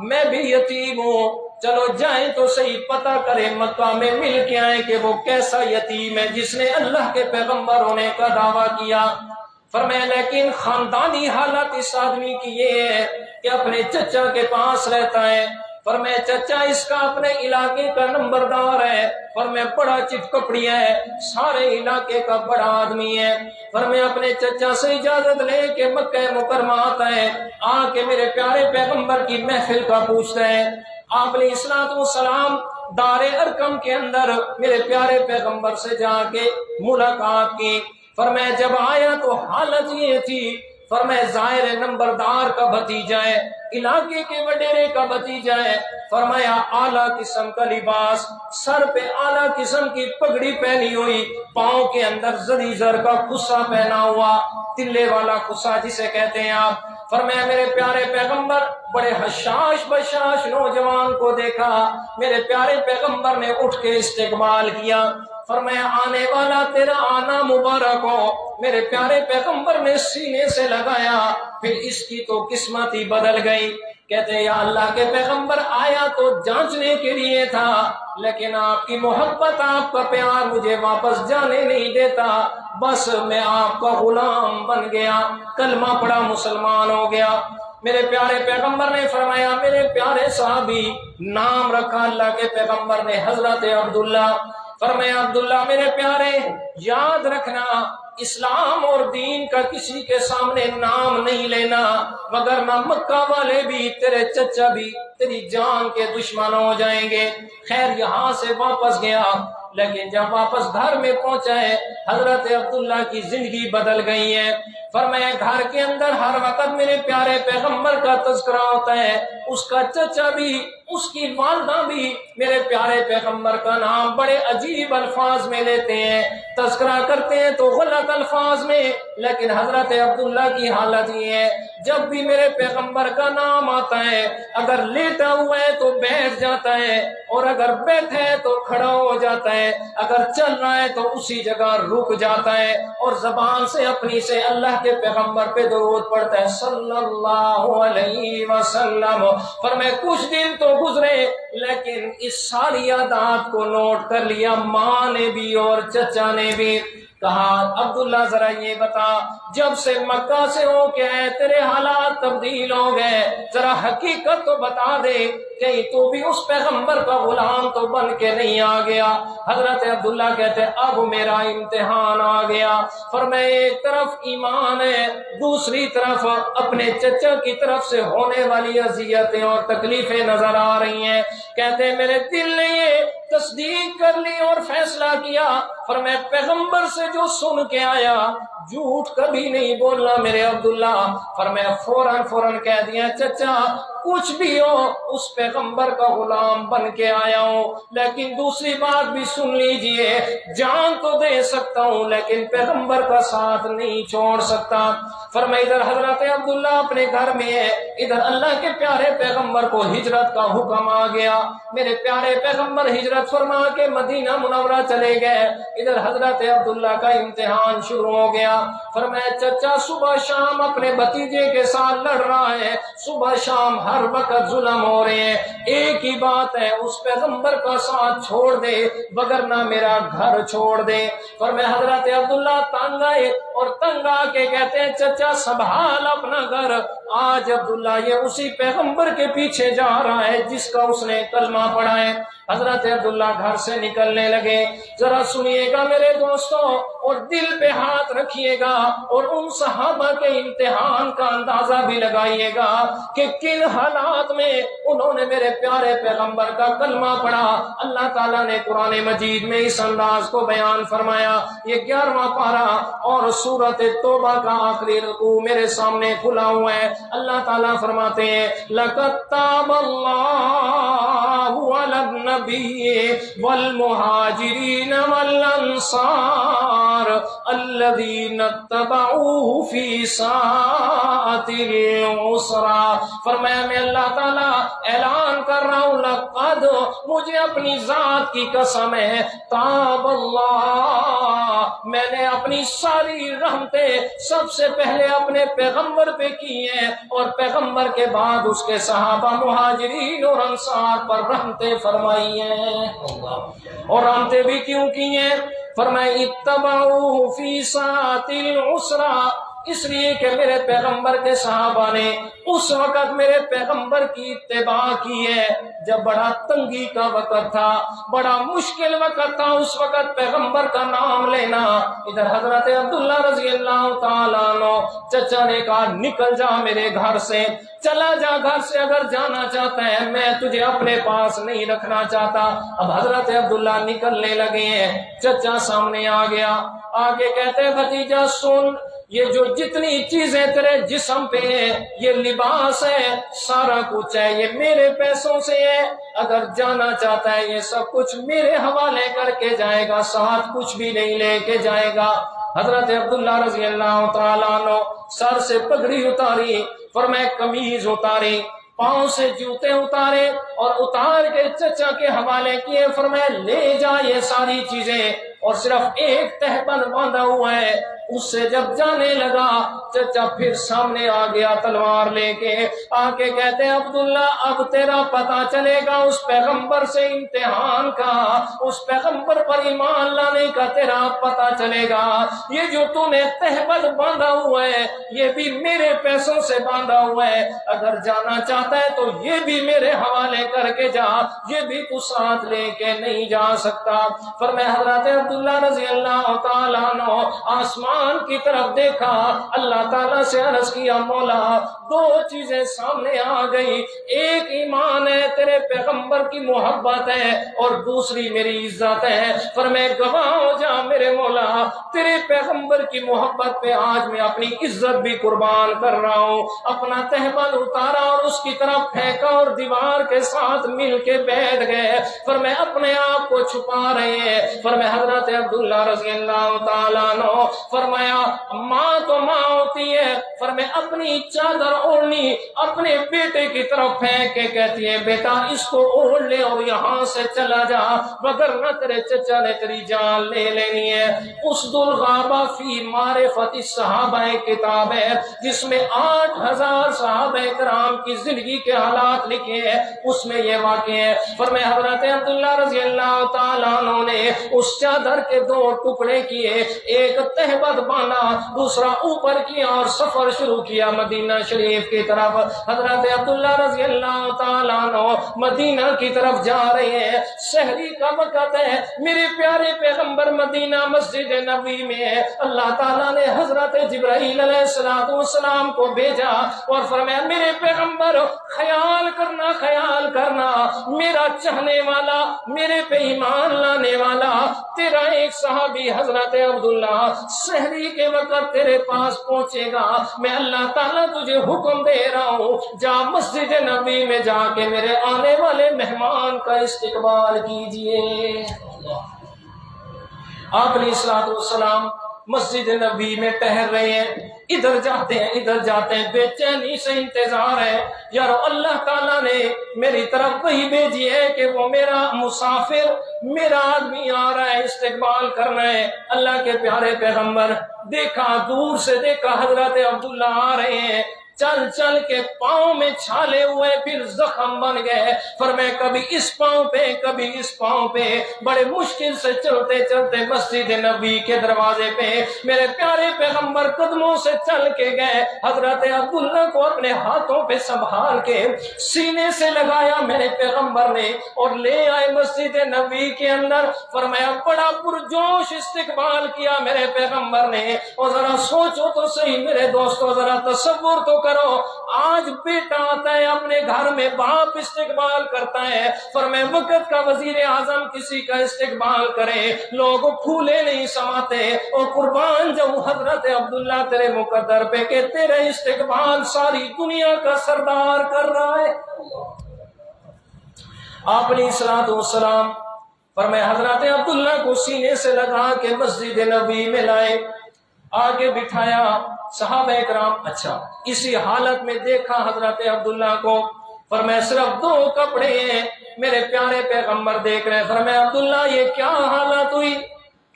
میں بھی یتیم ہوں، چلو جائیں تو صحیح پتہ کریں، مکہ میں مل کے آئیں کہ وہ کیسا یتیم ہے جس نے اللہ کے پیغمبر ہونے کا دعویٰ کیا. فرمایا لیکن خاندانی حالت اس آدمی کی یہ ہے کہ اپنے چچا کے پاس رہتا ہے. فرمایا چچا اس کا اپنے علاقے کا نمبردار ہے. فرمایا بڑا چٹ کپڑیا ہے، سارے علاقے کا بڑا آدمی ہے. فرمایا اپنے چچا سے اجازت لے کے مکہ مکرمہ آتا ہے، آ کے میرے پیارے پیغمبر کی محفل کا پوچھتا ہے. آپ علیہ السلام دار ارقم کے اندر میرے پیارے پیغمبر سے جا کے ملاقات کی. فرمایا جب آیا تو حالت یہ تھی، فرمایا ظاہر نمبردار کا بھتیجا ہے، علاقے کے وڈیرے کا بھتیجا ہے. فرمایا اعلیٰ قسم کا لباس، سر پہ اعلیٰ قسم کی پگڑی پہنی ہوئی، پاؤں کے اندر زری زر کا خصا پہنا ہوا، تلے والا خصا جسے کہتے ہیں آپ. فرمایا میرے پیارے پیغمبر بڑے حشاش بشاش نوجوان کو دیکھا، میرے پیارے پیغمبر نے اٹھ کے استقبال کیا. فرمایا آنے والا تیرا آنا مبارک ہو. میرے پیارے پیغمبر نے سینے سے لگایا، پھر اس کی تو قسمت ہی بدل گئی. کہتے یا اللہ کے پیغمبر آیا تو جانچنے کے لیے تھا، لیکن آپ کی محبت آپ کا پیار مجھے واپس جانے نہیں دیتا. بس میں آپ کا غلام بن گیا، کلمہ پڑا مسلمان ہو گیا. میرے پیارے پیغمبر نے فرمایا میرے پیارے صحابی، نام رکھا اللہ کے پیغمبر نے حضرت عبداللہ. فرمایا عبداللہ میرے پیارے یاد رکھنا، اسلام اور دین کا کسی کے سامنے نام نہیں لینا، مگر نہ مکہ والے بھی تیرے چچا بھی تیری جان کے دشمن ہو جائیں گے. خیر یہاں سے واپس گیا، لیکن جب واپس گھر میں پہنچا ہے حضرت عبداللہ کی زندگی بدل گئی ہے. فرمایا گھر کے اندر ہر وقت میرے پیارے پیغمبر کا تذکرہ ہوتا ہے، اس کا چچا بھی، اس کی والدہ بھی میرے پیارے پیغمبر کا نام بڑے عجیب الفاظ میں لیتے ہیں، تذکرہ کرتے ہیں تو غلط الفاظ میں. لیکن حضرت عبداللہ کی حالت یہ ہے، جب بھی میرے پیغمبر کا نام آتا ہے اگر لیٹا ہوا ہے تو بیٹھ جاتا ہے، اور اگر بیٹھا ہے تو کھڑا ہو جاتا ہے، اگر چل رہا ہے تو اسی جگہ رک جاتا ہے، اور زبان سے اپنی سے اللہ کے پیغمبر پہ درود پڑھتا ہے صلی اللہ علیہ وسلم. فرمائے کچھ دن تو گزرے، لیکن اس ساری عادات کو نوٹ کر لیا ماں نے بھی اور چچا نے بھی. کہا عبداللہ ذرا یہ بتا، جب سے مکہ سے ہو کے آئے تیرے حالات تبدیل ہو گئے، ذرا حقیقت تو بتا دے، کہیں تو بھی اس پیغمبر کا غلام تو بن کے نہیں آ گیا۔ حضرت عبداللہ کہتے اب میرا امتحان آ گیا۔ فرمایا ایک طرف ایمان ہے، دوسری طرف اپنے چچا کی طرف سے ہونے والی اذیتیں اور تکلیفیں نظر آ رہی ہیں۔ کہتے میرے دل نے یہ تصدیق کر لی اور فیصلہ کیا، فرمایا پیغمبر سے جو سن کے آیا جھوٹ کبھی نہیں بولنا میرے عبداللہ۔ فرمایا فوراً کہہ دیا چچا کچھ بھی ہو اس پیغمبر کا غلام بن کے آیا ہوں، لیکن دوسری بات بھی سن لیجئے، جان تو دے سکتا ہوں لیکن پیغمبر کا ساتھ نہیں چھوڑ سکتا۔ فرمایا ادھر حضرت عبداللہ اپنے گھر میں ہے، ادھر اللہ کے پیارے پیغمبر کو ہجرت کا حکم آ گیا۔ میرے پیارے پیغمبر ہجرت فرما کے مدینہ منورہ چلے گئے، ادھر حضرت عبداللہ کا امتحان شروع ہو گیا۔ فرمایا چچا صبح شام اپنے بھتیجے کے ساتھ لڑ رہا ہے، صبح شام ہر وقت ظلم ہو رہے ہیں، ایک ہی بات ہے اس پیغمبر کا ساتھ چھوڑ دے وگرنہ میرا گھر چھوڑ دے۔ فرمایا حضرت عبداللہ تنگ آئے اور تنگ آ کے کہتے ہیں چچا سنبھال اپنا گھر، آج عبداللہ یہ اسی پیغمبر کے پیچھے جا رہا ہے جس کا اس نے کلمہ پڑھا ہے۔ حضرت عبداللہ گھر سے نکلنے لگے۔ ذرا سنیے گا میرے دوستوں اور دل پہ ہاتھ رکھیے گا اور ان صحابہ کے امتحان کا اندازہ بھی لگائیے گا کہ کن حالات میں انہوں نے میرے پیارے پیغمبر کا کلمہ پڑھا۔ اللہ تعالیٰ نے قرآن مجید میں اس انداز کو بیان فرمایا۔ یہ 11واں پارہ اور سورۃ توبہ کا آخری رکوع میرے سامنے کھلا ہوا ہے۔ اللہ تعالیٰ فرماتے ہیں لَقَدْ تَابَ اللَّهُ عَلَى النَّبِيِّ وَالْمُهَاجِرِينَ وَالْأَنصَارِ الَّذِينَ اتَّبَعُوهُ فِي سَاعَةِ الْعُسْرَةِ۔ فرمایا میں اللہ تعالیٰ اعلان کر رہا ہوں لقد، مجھے اپنی ذات کی قسم ہے، تاب اللہ، میں نے اپنی ساری رحمتیں سب سے پہلے اپنے پیغمبر پہ کی ہیں اور پیغمبر کے بعد اس کے صحابہ مہاجرین اور انصار پر رحمتیں فرمائی ہیں۔ اور رحمتیں بھی کیوں کی ہیں؟ فرمایا اتبعوہ فی ساعۃ العسرہ، اس لیے کہ میرے پیغمبر کے صحابہ نے اس وقت میرے پیغمبر کی اتباع کی ہے جب بڑا تنگی کا وقت تھا، بڑا مشکل وقت تھا، اس وقت پیغمبر کا نام لینا۔ ادھر حضرت عبداللہ رضی اللہ تعالیٰ عنہ چچا نے کہا نکل جا میرے گھر سے، چلا جا گھر سے، اگر جانا چاہتا ہے میں تجھے اپنے پاس نہیں رکھنا چاہتا۔ اب حضرت عبداللہ نکلنے لگے ہیں، چچا سامنے آ گیا، آگے کہتے ہیں بھتیجا سن، یہ جو جتنی چیزیں تیرے جسم پہ ہیں، یہ لباس ہے، سارا کچھ ہے، یہ میرے پیسوں سے ہے، اگر جانا چاہتا ہے یہ سب کچھ میرے حوالے کر کے جائے گا، ساتھ کچھ بھی نہیں لے کے جائے گا۔ حضرت عبداللہ رضی اللہ تعالیٰ عنہ سر سے پگڑی اتاری، فرمایا قمیض اتاری، پاؤں سے جوتے اتارے اور اتار کے چچا کے حوالے کیے، فرمایا لے جا یہ ساری چیزیں، اور صرف ایک تہبند باندھا ہوا ہے۔ اس سے جب جانے لگا چچا پھر سامنے آ گیا تلوار لے کے، آ کے کہتے ہیں عبداللہ اب تیرا پتا چلے گا اس پیغمبر سے امتحان کا، اس پیغمبر پر ایمان لانے کا تیرا پتا چلے گا۔ یہ جو تو نے تہبند باندھا ہوا ہے یہ بھی میرے پیسوں سے باندھا ہوا ہے، اگر جانا چاہتا ہے تو یہ بھی میرے حوالے کر کے جا، یہ بھی تو ساتھ لے کے نہیں جا سکتا۔ فرمایا حضرت عبداللہ رضی اللہ تعالیٰ عنہ آسمان کی طرف دیکھا، اللہ تعالیٰ سے عرض کیا مولا دو چیزیں سامنے آ گئی، ایک ایمان ہے، تیرے پیغمبر کی محبت ہے، اور دوسری میری عزت ہے۔ فرمایا گواہ ہو جا میرے مولا، تیرے پیغمبر کی محبت پہ آج میں اپنی عزت بھی قربان کر رہا ہوں۔ اپنا تہبند اتارا اور اس کی طرف پھینکا اور دیوار کے ساتھ مل کے بیٹھ گئے۔ فرمایا اپنے آپ کو چھپا رہے ہیں۔ فرمایا حضرت عبداللہ رضی اللہ تعالیٰ عنہ فرمایا ماں تو ماں ہوتی ہے، فرمایا اپنی چادر اوڑھنی اپنے بیٹے کی طرف پھینک کے کہتی ہے بیٹا اس کو اوڑھ لے اور یہاں سے چلا جا، وگرنہ تیرے چچا نے تیری جان لے لینی ہے۔ اسد الغابہ فی معرفت الصحابہ کتاب ہے جس میں 8000 صحابہ کرام کی زندگی کے حالات لکھے ہیں، اس میں یہ واقع ہے۔ فرمایا حضرت عبداللہ رضی اللہ تعالیٰ عنہ نے اس چادر چادر کے دو ٹکڑے کیے، ایک تہبند باندھا، دوسرا اوپر کیا اور سفر شروع کیا مدینہ شریف کی طرف۔ حضرت عبداللہ رضی اللہ تعالیٰ عنہ مدینہ کی طرف جا رہے ہیں، سحری کا وقت ہے، میرے پیارے پیغمبر مدینہ مسجد نبوی میں ہے۔ اللہ تعالیٰ نے حضرت جبرائیل علیہ السلام کو بھیجا اور فرمایا میرے پیغمبر خیال کرنا میرا چاہنے والا، میرے پہ ایمان لانے والا تیرا ایک صحابی حضرت عبداللہ سحری کے وقت تیرے پاس پہنچے گا، میں اللہ تعالیٰ تجھے حکم دے رہا ہوں، جا مسجد نبی میں جا کے میرے آنے والے مہمان کا استقبال کیجئے۔ آپ علیہ السلام مسجد نبی میں ٹہر رہے ہیں، ادھر جاتے ہیں، بے چینی سے انتظار ہے، یارو اللہ تعالیٰ نے میری طرف وہی بھیجی ہے کہ وہ میرا مسافر، میرا آدمی آ رہا ہے، استقبال کرنا ہے۔ اللہ کے پیارے پیغمبر دیکھا، دور سے دیکھا حضرت عبداللہ آ رہے ہیں، چل کے پاؤں میں چھالے ہوئے، پھر زخم بن گئے، فرمائے کبھی اس پاؤں پہ کبھی اس پاؤں پہ، بڑے مشکل سے چلتے مسجد نبی کے دروازے پہ میرے پیارے پیغمبر قدموں سے چل کے گئے، حضرت عبداللہ کو اپنے ہاتھوں پہ سنبھال کے سینے سے لگایا میرے پیغمبر نے اور لے آئے مسجد نبی کے اندر، فرمایا بڑا پرجوش استقبال کیا میرے پیغمبر نے۔ اور ذرا سوچو تو صحیح میرے دوستو، ذرا تصور تو کرو، آج بیٹا آتا ہے اپنے گھر میں، باپ استقبال کرتا ہے، فرمائے وقت کا وزیر اعظم کسی کا استقبال کرے، لوگ پھولے نہیں سماتے، اور قربان جاؤں حضرت عبداللہ تیرے مقدر پہ کہ تیرے استقبال ساری دنیا کا سردار کر رہا ہے۔ آپ علیہ السلام فرمائے حضرت عبداللہ کو سینے سے لگا کے مسجد نبی میں لائے، آگے بٹھایا، صحابہ کرام اچھا اسی حالت میں دیکھا حضرت عبداللہ کو، فرمایا صرف دو کپڑے ہیں، میرے پیارے پیغمبر دیکھ رہے ہیں، فرمایا عبداللہ یہ کیا حالت ہوئی؟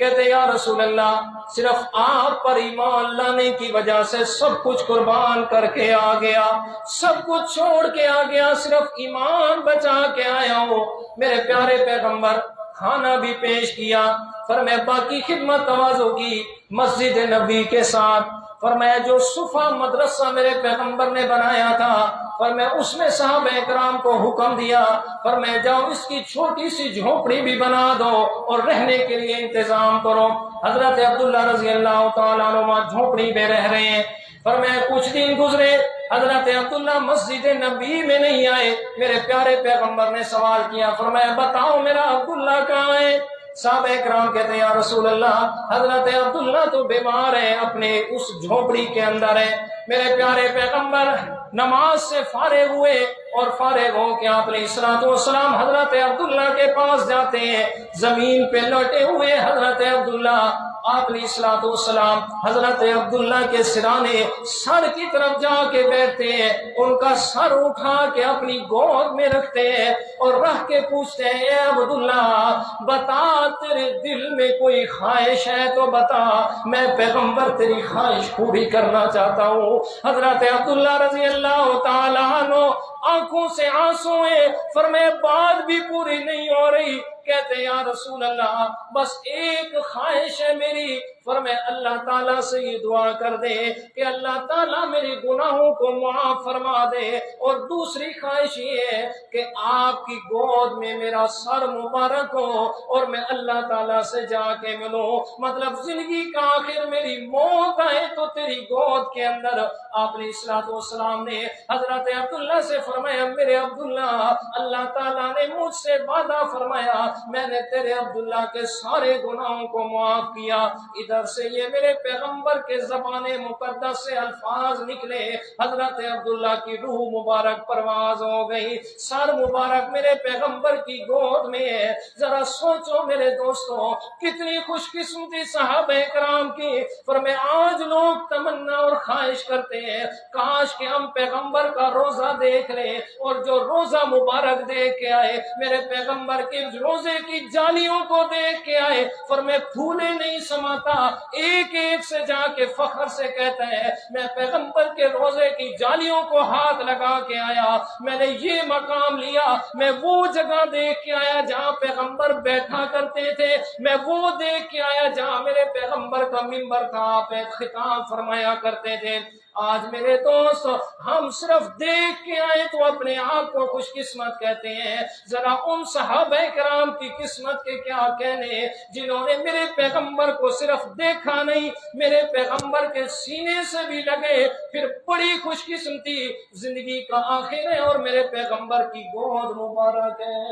کہتے یا رسول اللہ صرف آپ پر ایمان لانے کی وجہ سے سب کچھ قربان کر کے آ گیا، سب کچھ چھوڑ کے آ گیا، صرف ایمان بچا کے آیا ہوں۔ میرے پیارے پیغمبر کھانا بھی پیش کیا، فرمایا باقی خدمت تواضع کی مسجد نبی کے ساتھ، فرمایا جو صفا مدرسہ میرے پیغمبر نے بنایا تھا، فرمایا اس میں صحابہ کرام کو حکم دیا، فرمایا جاؤ اس کی چھوٹی سی جھونپڑی بھی بنا دو اور رہنے کے لیے انتظام کرو۔ حضرت عبداللہ رضی اللہ تعالیٰ عنہ جھونپڑی میں رہ رہے ہیں، فرمایا کچھ دن گزرے، حضرت عبداللہ مسجد نبی میں نہیں آئے، میرے پیارے پیغمبر نے سوال کیا، فرمایا بتاؤ میرا عبداللہ کہاں ہے؟ صحابہ کرام کہتے ہیں یا رسول اللہ حضرت عبداللہ تو بیمار ہے، اپنے اس جھونپڑی کے اندر ہے۔ میرے پیارے پیغمبر نماز سے فارغ ہوئے اور فارغ ہو کے آپ علیہ السلام حضرت عبداللہ کے پاس جاتے ہیں، زمین پہ لوٹے ہوئے حضرت عبداللہ، آپ علیہ السلام حضرت عبداللہ کے سرانے سر کی طرف جا کے بیٹھتے ہیں، ان کا سر اٹھا کے اپنی گود میں رکھتے ہیں اور رکھ کے پوچھتے ہیں اے عبداللہ بتا تیرے دل میں کوئی خواہش ہے تو بتا، میں پیغمبر تیری خواہش پوری کرنا چاہتا ہوں۔ حضرت عبداللہ رضی اللہ تعالیٰ عنہ آنکھوں سے آنسو ہیں، فرمائے بات بھی پوری نہیں ہو رہی، کہتے یا رسول اللہ بس ایک خواہش ہے میری، فرمائے اللہ تعالیٰ سے یہ دعا کر دے کہ اللہ تعالیٰ میرے گناہوں کو معاف فرما دے، اور دوسری خواہش یہ ہے کہ آپ کی گود میں میرا سر مبارک ہو اور میں اللہ تعالیٰ سے جا کے ملوں، مطلب زندگی کا آخر میری موت آئے تو تیری گود کے اندر۔ آپ علیہ السلام نے حضرت عبداللہ سے فرمایا میرے عبداللہ اللہ تعالیٰ نے مجھ سے وعدہ فرمایا میں نے تیرے عبداللہ کے سارے گناہوں کو معاف کیا۔ ادھر سے یہ میرے پیغمبر کے زبان مقدس سے الفاظ نکلے، حضرت عبداللہ کی روح مبارک پرواز ہو گئی، سر مبارک میرے پیغمبر کی گود میں ہے۔ ذرا سوچو میرے دوستوں کتنی خوش قسمتی صحابہ کرام کی، فرمائے آج لوگ تمنا اور خواہش کرتے ہیں کاش کہ ہم پیغمبر کا روزہ دیکھ لیں، اور جو روزہ مبارک دیکھ کے آئے میرے پیغمبر کے روزے روزے کی جالیوں کو دیکھ کے آئے، فرمائے پھولے نہیں سماتا، ایک ایک سے جا کے فخر سے کہتا ہے میں پیغمبر کے روزے کی جالیوں کو ہاتھ لگا کے آیا، میں نے یہ مقام لیا، میں وہ جگہ دیکھ کے آیا جہاں پیغمبر بیٹھا کرتے تھے، میں وہ دیکھ کے آیا جہاں میرے پیغمبر کا منبر تھا، آپ ایک خطاب فرمایا کرتے تھے۔ آج میرے دوست ہم صرف دیکھ کے آئے تو اپنے آپ کو خوش قسمت کہتے ہیں، ذرا ان صحابہ کرام کی قسمت کے کیا کہنے جنہوں نے میرے پیغمبر کو صرف دیکھا نہیں، میرے پیغمبر کے سینے سے بھی لگے، پھر بڑی خوش قسمتی زندگی کا آخر ہے اور میرے پیغمبر کی گود مبارک ہے۔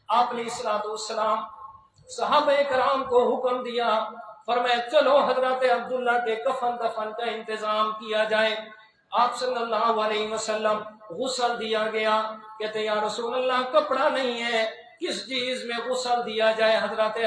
آپ علیہ الصلوۃ والسلام صحابہ کرام کو حکم دیا، فرمایا چلو حضرت عبداللہ کے کفن دفن کا انتظام کیا جائے۔ آپ صلی اللہ علیہ وسلم غسل دیا گیا، کہتے یا رسول اللہ کپڑا نہیں ہے، کس چیز میں غسل دیا جائے، حضرت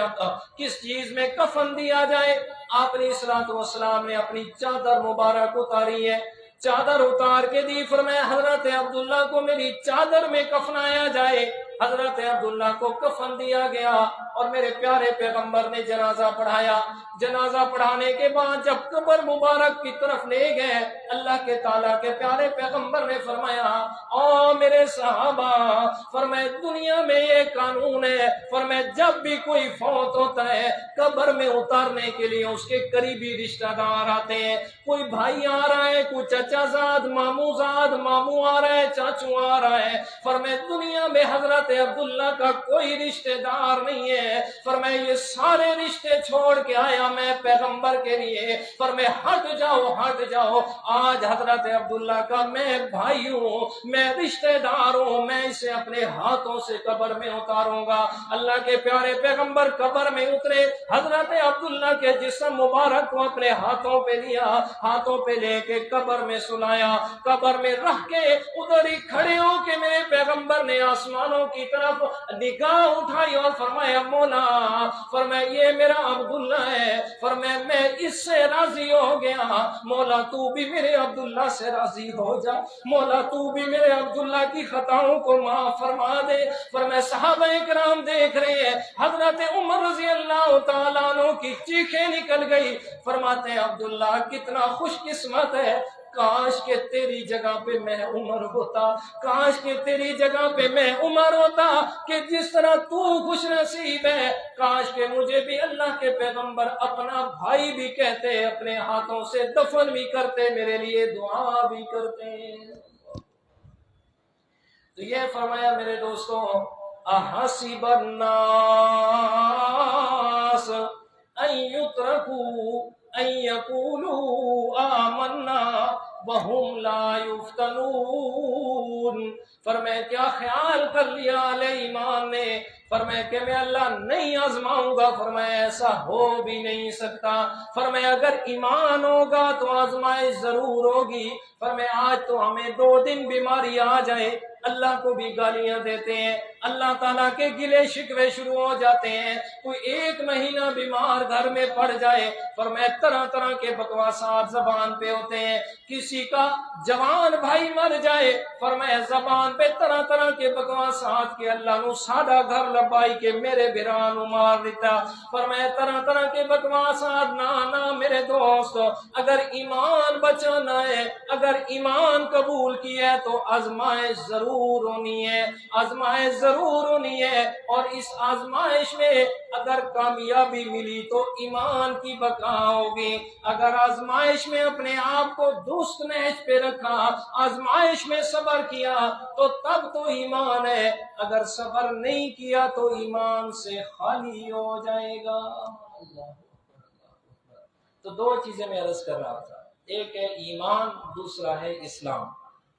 کس چیز میں کفن دیا جائے؟ آپ علیہ الصلوۃ والسلام نے اپنی چادر مبارک اتاری ہے، چادر اتار کے دی، فرمایا حضرت عبداللہ کو میری چادر میں کفنایا جائے۔ حضرت عبداللہ کو کفن دیا گیا اور میرے پیارے پیغمبر نے جنازہ پڑھایا۔ جنازہ پڑھانے کے بعد جب قبر مبارک کی طرف لے گئے، اللہ کے تعالیٰ کے پیارے پیغمبر نے فرمایا او میرے صحابہ، فرمائے دنیا میں یہ قانون ہے، فرمائے جب بھی کوئی فوت ہوتا ہے قبر میں اتارنے کے لیے اس کے قریبی رشتہ دار آتے ہیں، کوئی بھائی آ رہا ہے، کوئی چچا زاد، ماموں آ رہا ہے، چاچو آ رہا ہے، فرمائے دنیا میں حضرت عبداللہ کا کوئی رشتہ دار نہیں ہے، فرمائے یہ سارے رشتے چھوڑ کے آیا میں پیغمبر کے لیے، فرمائے ہٹ جاؤ، آج حضرت عبداللہ کا میں بھائی ہوں، میں رشتہ دار ہوں، میں اسے اپنے ہاتھوں سے قبر میں اتاروں گا۔ اللہ کے پیارے پیغمبر قبر میں اترے، حضرت عبداللہ کے جسم مبارک کو اپنے ہاتھوں پہ لیا، ہاتھوں پہ لے کے قبر میں سلایا، قبر میں رکھ کے ادھر ہی کھڑے ہو کے میرے پیغمبر نے آسمانوں کی طرف نگاہ اٹھائی اور فرمایا مولا، فرمایا یہ میرا عبداللہ ہے، فرمایا میں اس سے راضی ہو گیا، مولا تو بھی میرے عبداللہ سے راضی ہو جا، مولا تو بھی میرے عبداللہ کی خطاؤں کو معاف فرما دے۔ فرمایا صحابہ کرام دیکھ رہے ہیں، حضرت عمر رضی اللہ تعالیٰ عنہ کی چیخیں نکل گئی، فرماتے ہیں عبداللہ کتنا خوش قسمت ہے، کاش کہ تیری جگہ پہ میں عمر ہوتا، کاش کہ تیری جگہ پہ میں عمر ہوتا، کہ جس طرح تو خوش نصیب ہے، کاش کہ مجھے بھی اللہ کے پیغمبر اپنا بھائی بھی کہتے، اپنے ہاتھوں سے دفن بھی کرتے، میرے لیے دعا بھی کرتے۔ تو یہ فرمایا میرے دوستوں احسب الناس ان یترکوا ان یقولوا آمنا وهم لا یفتنون، فرمایا کیا خیال کر لیا اہل ایمان نے، فرمایا کہ میں اللہ نہیں آزماؤں گا، فرمایا ایسا ہو بھی نہیں سکتا، فرمایا اگر ایمان ہوگا تو آزمائش ضرور ہوگی، فرمایا آج تو ہمیں 2 دن بیماری آ جائے اللہ کو بھی گالیاں دیتے ہیں، اللہ تعالیٰ کے گلے شکوے شروع ہو جاتے ہیں، کوئی 1 مہینہ بیمار گھر میں پڑ جائے، فرمایا طرح طرح کے بکواسات زبان پہ ہوتے ہیں، کسی کا جوان بھائی مر جائے، فرمایا زبان پہ طرح طرح کے بکواسات کے اللہ نو سادہ گھر لبائی کے میرے بران مار دیتا، فرمایا طرح طرح کے بکواسات۔ نا میرے دوست، اگر ایمان بچانا ہے، اگر ایمان قبول کیا ہے تو آزمائش ضرور ہونی ہے، آزمائش ضرور ہونی ہے، اور اس آزمائش میں اگر کامیابی ملی تو ایمان کی بقا ہوگی، اگر آزمائش میں اپنے آپ کو درست نہج پہ رکھا، آزمائش میں صبر کیا تو تب تو ایمان ہے، اگر صبر نہیں کیا تو ایمان سے خالی ہو جائے گا۔ تو 2 چیزیں میں عرض کر رہا تھا، ایک ہے ایمان، دوسرا ہے اسلام۔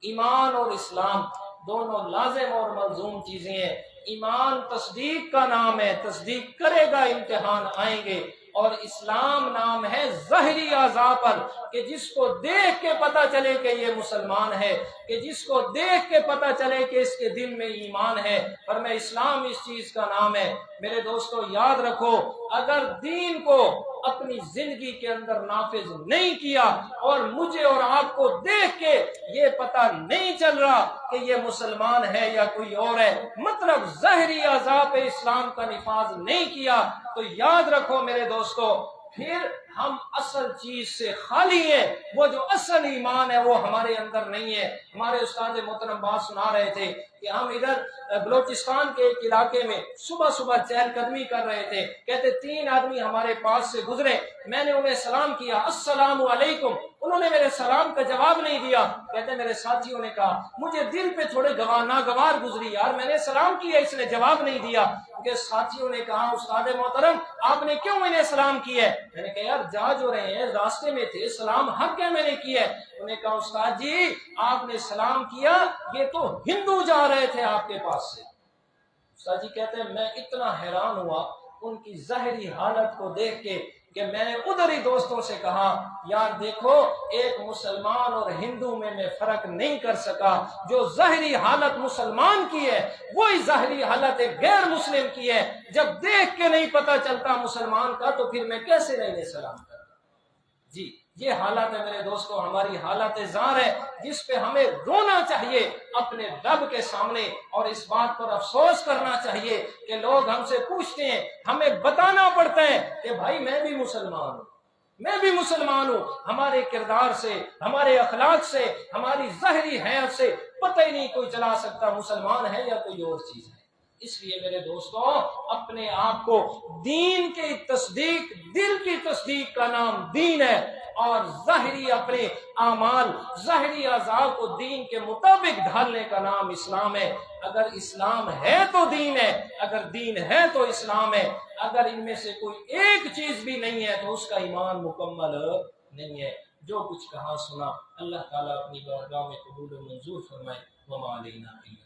ایمان اور اسلام دونوں لازم اور ملزوم چیزیں ہیں۔ ایمان تصدیق کا نام ہے، تصدیق کرے گا امتحان آئیں گے، اور اسلام نام ہے ظاہری اعضاء پر، کہ جس کو دیکھ کے پتہ چلے کہ یہ مسلمان ہے، کہ جس کو دیکھ کے پتہ چلے کہ اس کے دل میں ایمان ہے، پر میں اسلام اس چیز کا نام ہے۔ میرے دوستو یاد رکھو، اگر دین کو اپنی زندگی کے اندر نافذ نہیں کیا اور مجھے اور آپ کو دیکھ کے یہ پتہ نہیں چل رہا کہ یہ مسلمان ہے یا کوئی اور ہے، مطلب ظاہری اعضاء پہ اسلام کا نفاذ نہیں کیا، تو یاد رکھو میرے دوستو، پھر ہم اصل چیز سے خالی ہیں، وہ جو اصل ایمان ہے وہ ہمارے اندر نہیں ہے۔ ہمارے استاد محترم بات سنا رہے تھے کہ ہم ادھر بلوچستان کے ایک علاقے میں صبح صبح چہل قدمی کر رہے تھے، کہتے 3 آدمی ہمارے پاس سے گزرے، میں نے انہیں سلام کیا، السلام علیکم، انہوں نے میرے سلام کا جواب نہیں دیا، کہتے میرے ساتھیوں نے کہا مجھے دل پہ تھوڑے ناگوار گزری یار، میں نے سلام کیا اس نے جواب نہیں دیا۔ کہ ساتھیوں نے کہا استاد محترم آپ نے کیوں انہیں سلام کیا ہے؟ میں نے کہا یار جا جو رہے ہیں راستے میں تھے، سلام حق ہے میں نے کیا ہے۔ انہوں نے کہا استاد جی آپ نے سلام کیا، یہ تو ہندو جا رہے تھے آپ کے پاس سے۔ استاد جی کہتے ہیں میں اتنا حیران ہوا ان کی ظاہری حالت کو دیکھ کے کہ میں نے ادھر ہی دوستوں سے کہا یار دیکھو ایک مسلمان اور ہندو میں فرق نہیں کر سکا، جو ظاہری حالت مسلمان کی ہے وہی ظاہری حالت ایک غیر مسلم کی ہے، جب دیکھ کے نہیں پتہ چلتا مسلمان کا تو پھر میں کیسے نہیں سلام کرتا۔ جی یہ حالت ہے میرے دوستو، ہماری حالت زار ہے جس پہ ہمیں رونا چاہیے اپنے رب کے سامنے، اور اس بات پر افسوس کرنا چاہیے کہ لوگ ہم سے پوچھتے ہیں، ہمیں بتانا پڑتا ہے کہ بھائی میں بھی مسلمان ہوں، میں بھی مسلمان ہوں۔ ہمارے کردار سے، ہمارے اخلاق سے، ہماری ظاہری حیات سے پتہ ہی نہیں کوئی چلا سکتا مسلمان ہے یا کوئی اور چیز ہے۔ اس لیے میرے دوستو اپنے آپ کو دین کی تصدیق، دل کی تصدیق کا نام دین ہے، اور ظاہری اپنے اعمال، ظاہری اعضاء کو دین کے مطابق ڈھالنے کا نام اسلام ہے۔ اگر اسلام ہے تو دین ہے، اگر دین ہے تو اسلام ہے، اگر ان میں سے کوئی ایک چیز بھی نہیں ہے تو اس کا ایمان مکمل نہیں ہے۔ جو کچھ کہا سنا اللہ تعالیٰ اپنی بارگاہ میں قبول و منظور فرمائے۔ وما علینا الا